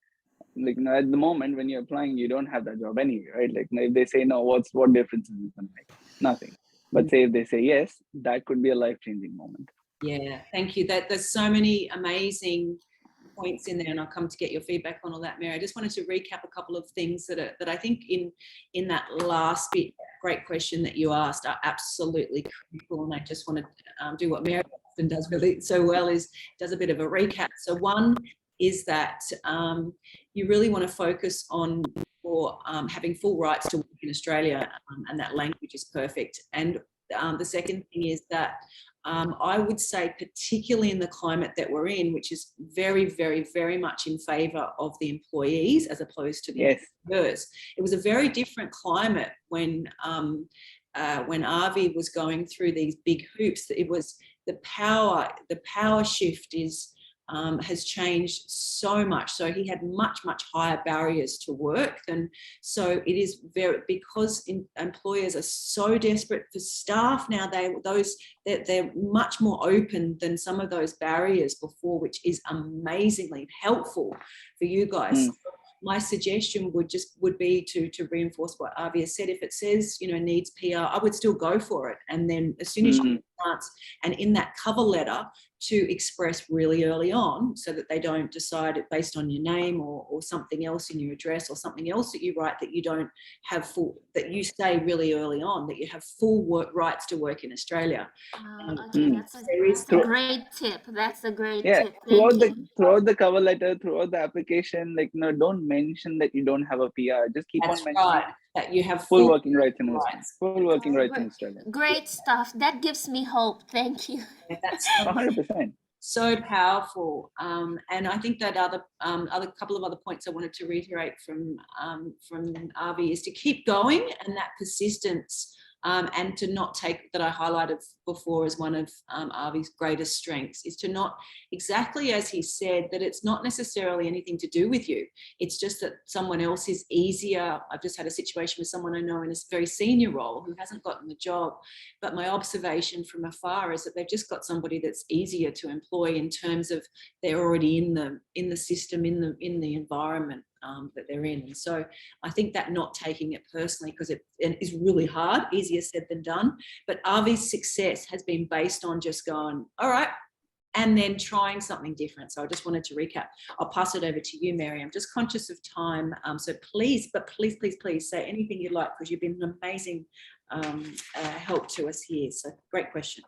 Like, at the moment when you're applying, you don't have that job anyway, right? Like, if they say no, what difference is it gonna make? Nothing. But say if they say yes, that could be a life-changing moment. Yeah, thank you. There's so many amazing points in there, and I'll come to get your feedback on all that, Mary. I just wanted to recap a couple of things that I think in that last bit, great question that you asked, are absolutely critical. And I just want to do what Mary often does really so well, is does a bit of a recap. So one is that you really want to focus on having full rights to work in Australia, and that language is perfect. And the second thing is that I would say, particularly in the climate that we're in, which is very, very, very much in favour of the employees as opposed to the employers. It was a very different climate when Avi was going through these big hoops. It was the power shift is has changed so much. So he had much higher barriers to work than, so it is because employers are so desperate for staff now, they're much more open than some of those barriers before, which is amazingly helpful for you guys. My suggestion would be to reinforce what Avi has said. If it says, needs PR, I would still go for it. And then as soon as you start, and in that cover letter, to express really early on, so that they don't decide it based on your name or something else in your address or something else that you write, that you don't have full, that you say really early on that you have full work rights to work in Australia. Okay, that's a great tip. That's a great tip. Throughout the cover letter, throughout the application, don't mention that you don't have a PR. Just keep on mentioning that you have full working rights in Australia. Full working rights in Australia. Great stuff. That gives me hope. Thank you. That's 100%. So powerful. And I think that other couple of other points I wanted to reiterate from Avi is to keep going, and that persistence, and to not take, that I highlighted before as one of Avi's greatest strengths, is to not, exactly as he said, that it's not necessarily anything to do with you. It's just that someone else is easier. I've just had a situation with someone I know in a very senior role who hasn't gotten the job, but my observation from afar is that they've just got somebody that's easier to employ in terms of they're already in the system, in the environment that they're in. And so I think that not taking it personally, because it is really hard, easier said than done. But Avi's success has been based on just going, all right, and then trying something different. So I just wanted to recap. I'll pass it over to you, Mary. I'm just conscious of time. So please say anything you'd like, because you've been an amazing help to us here. So great question.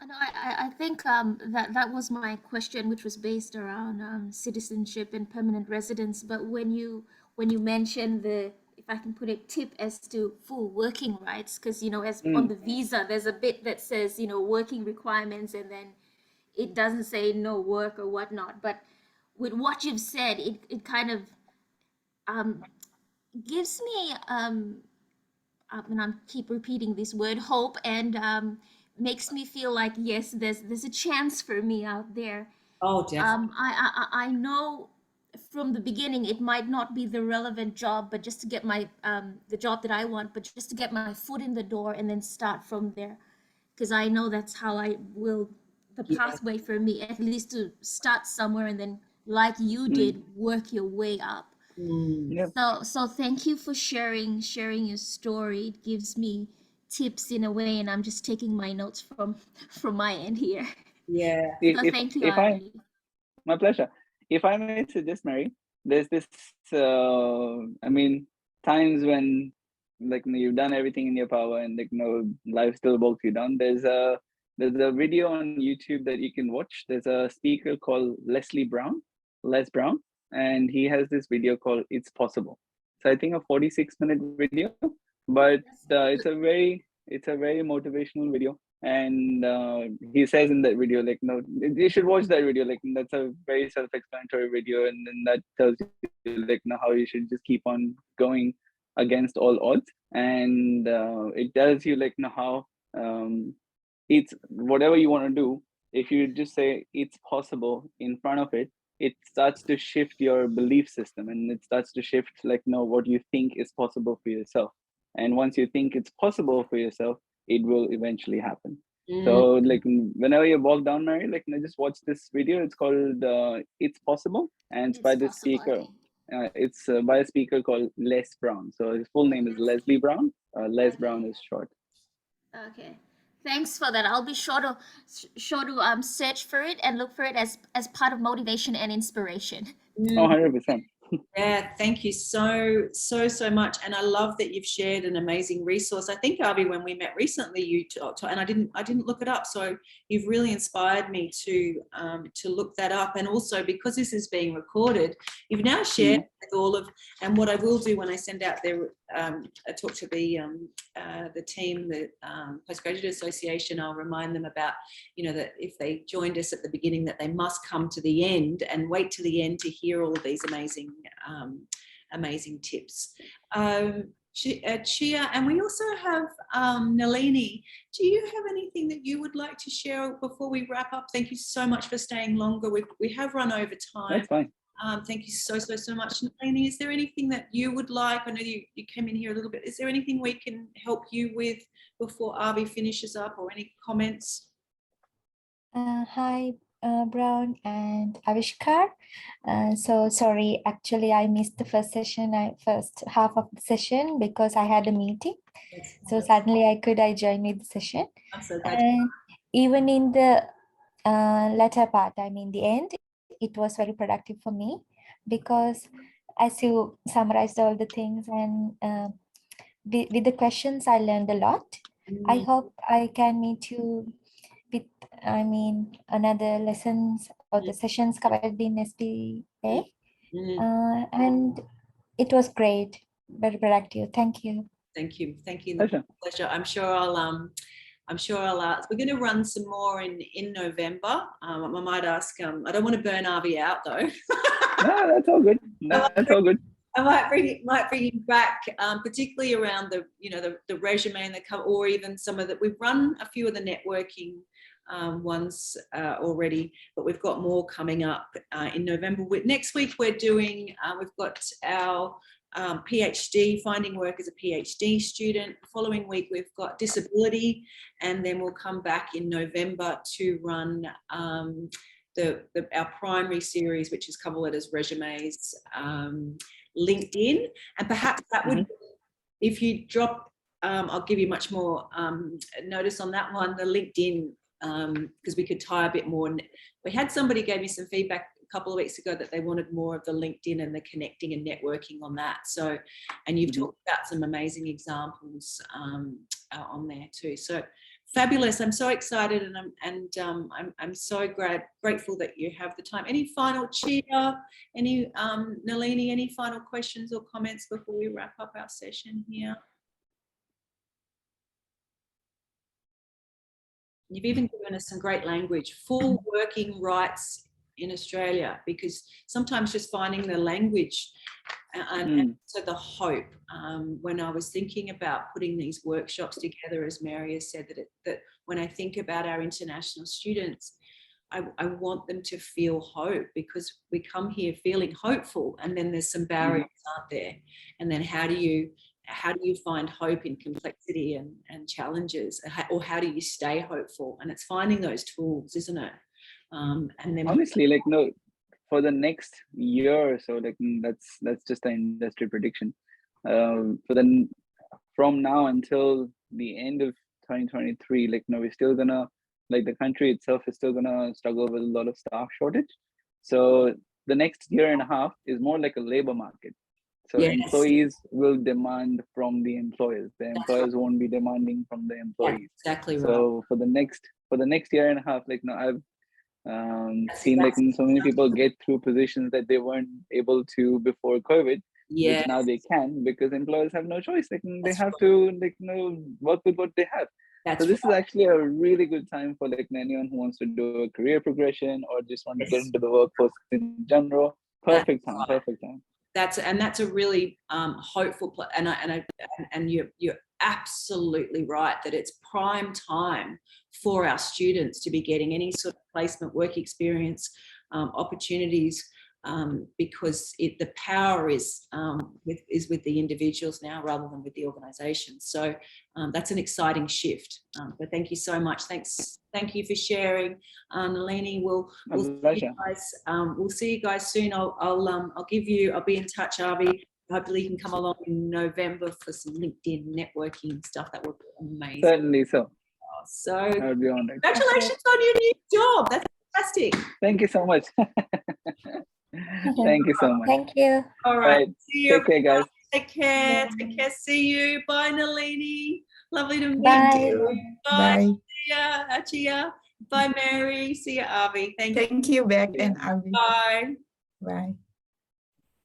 And I think that was my question, which was based around citizenship and permanent residence. But when you mentioned the, if I can put it, tip as to full working rights, because as on the visa, there's a bit that says working requirements, and then it doesn't say no work or whatnot. But with what you've said, it kind of gives me and I keep repeating this word, hope, and makes me feel like, yes, there's a chance for me out there. Oh, definitely. I know from the beginning it might not be the relevant job, but just to get my the job that I want, but just to get my foot in the door and then start from there, because I know that's how I will, the pathway for me, at least to start somewhere and then, like you did, work your way up. So thank you for sharing your story. It gives me tips in a way, and I'm just taking my notes from my end here. Yeah. So thank you, Ari. My pleasure. If I may suggest, Mary, there's this times when you've done everything in your power and life still walks you down. There's a video on YouTube that you can watch. There's a speaker called Les Brown, and he has this video called "It's Possible." So I think a 46-minute video, but it's a very motivational video. And he says in that video, you should watch that video. That's a very self-explanatory video, and then that tells you how you should just keep on going against all odds. And it tells you how it's whatever you want to do. If you just say it's possible in front of it, it starts to shift your belief system, and it starts to shift what you think is possible for yourself. And once you think it's possible for yourself, it will eventually happen. So whenever you walk down, Mary, just watch this video. It's called "It's Possible," and it's by the speaker. It's by a speaker called Les Brown. So his full name is Leslie Brown. Les Brown is short. Okay. Thanks for that. I'll be sure to search for it and look for it as part of motivation and inspiration. 100%. Yeah, thank you so much. And I love that you've shared an amazing resource. I think, Avi, when we met recently, you talked, and I didn't look it up. So you've really inspired me to look that up. And also, because this is being recorded, you've now shared with all of, and what I will do when I send out their talk to the team, the Postgraduate Association, I'll remind them about, that if they joined us at the beginning, that they must come to the end and wait to the end to hear all of these amazing tips. Chia, and we also have Nalini. Do you have anything that you would like to share before we wrap up? Thank you so much for staying longer. We have run over time. That's fine. Thank you so much. Nalini, is there anything that you would like? I know you came in here a little bit. Is there anything we can help you with before Avi finishes up, or any comments? Hi, Brown and Avishkar. So sorry, actually I missed the first session, first half of the session because I had a meeting. So suddenly I joined the session. I'm so glad. And even in the latter part, I mean the end, it was very productive for me because as you summarized all the things and with the questions, I learned a lot. I hope I can meet you with, another lessons or the sessions covered in SPA. And it was great, very productive. Thank you. Thank you. Pleasure. I'm sure I'll we're going to run some more in November. I might ask, I don't want to burn Avi out though. No, that's all good. That's all good. I might bring him back, particularly around the resume and the cover, or even some of that. We've run a few of the networking ones already, but we've got more coming up in November. Next week we're doing, we've got our PhD, finding work as a PhD student. The following week we've got disability, and then we'll come back in November to run our primary series, which is cover letters, resumes, LinkedIn, and perhaps that would, if you drop, I'll give you much more notice on that one, the LinkedIn, because we could tie a bit more. We had somebody gave me some feedback a couple of weeks ago that they wanted more of the LinkedIn and the connecting and networking on that. So, and you've talked about some amazing examples on there too. So fabulous! I'm so excited, and I'm so grateful that you have the time. Any final Chia, any Nalini, any final questions or comments before we wrap up our session here? You've even given us some great language, full working rights in Australia, because sometimes just finding the language and so the hope. When I was thinking about putting these workshops together, as Mary has said, that when I think about our international students, I want them to feel hope, because we come here feeling hopeful, and then there's some barriers, aren't there? And then how do you find hope in complexity and challenges, or how do you stay hopeful? And it's finding those tools, isn't it? And then honestly, for the next year or so, that's just an industry prediction. From now until the end of 2023, we're still gonna, the country itself is still gonna struggle with a lot of staff shortage. So the next year and a half is more like a labor market. So employees will demand from the employers. The employers won't be demanding from the employees. That's exactly right. So for the next year and a half, I've seen so many people get through positions that they weren't able to before COVID, which now they can, because employers have no choice. They have to work with what they have. So this is actually a really good time for anyone who wants to do a career progression or just want to get into the workforce in general. Perfect time. That's a really hopeful place, and you're absolutely right that it's prime time for our students to be getting any sort of placement, work experience, opportunities, because the power is with the individuals now rather than with the organisations. So that's an exciting shift. But thank you so much. Thank you for sharing, Nalini. We'll see you guys soon. I'll be in touch, Avi. Hopefully you can come along in November for some LinkedIn networking stuff. That would be amazing. Certainly so. So I would be honored. Congratulations on your new job. That's fantastic. Thank you so much. Thank you so much. Thank you. All right. See you. Take care, guys. Take care. See you. Bye, Nalini. Lovely to meet you. Bye. See ya, Chia. Bye, Mary. See you, Avi. Thank you. Thank you, Bec and Avi. Bye. Bye.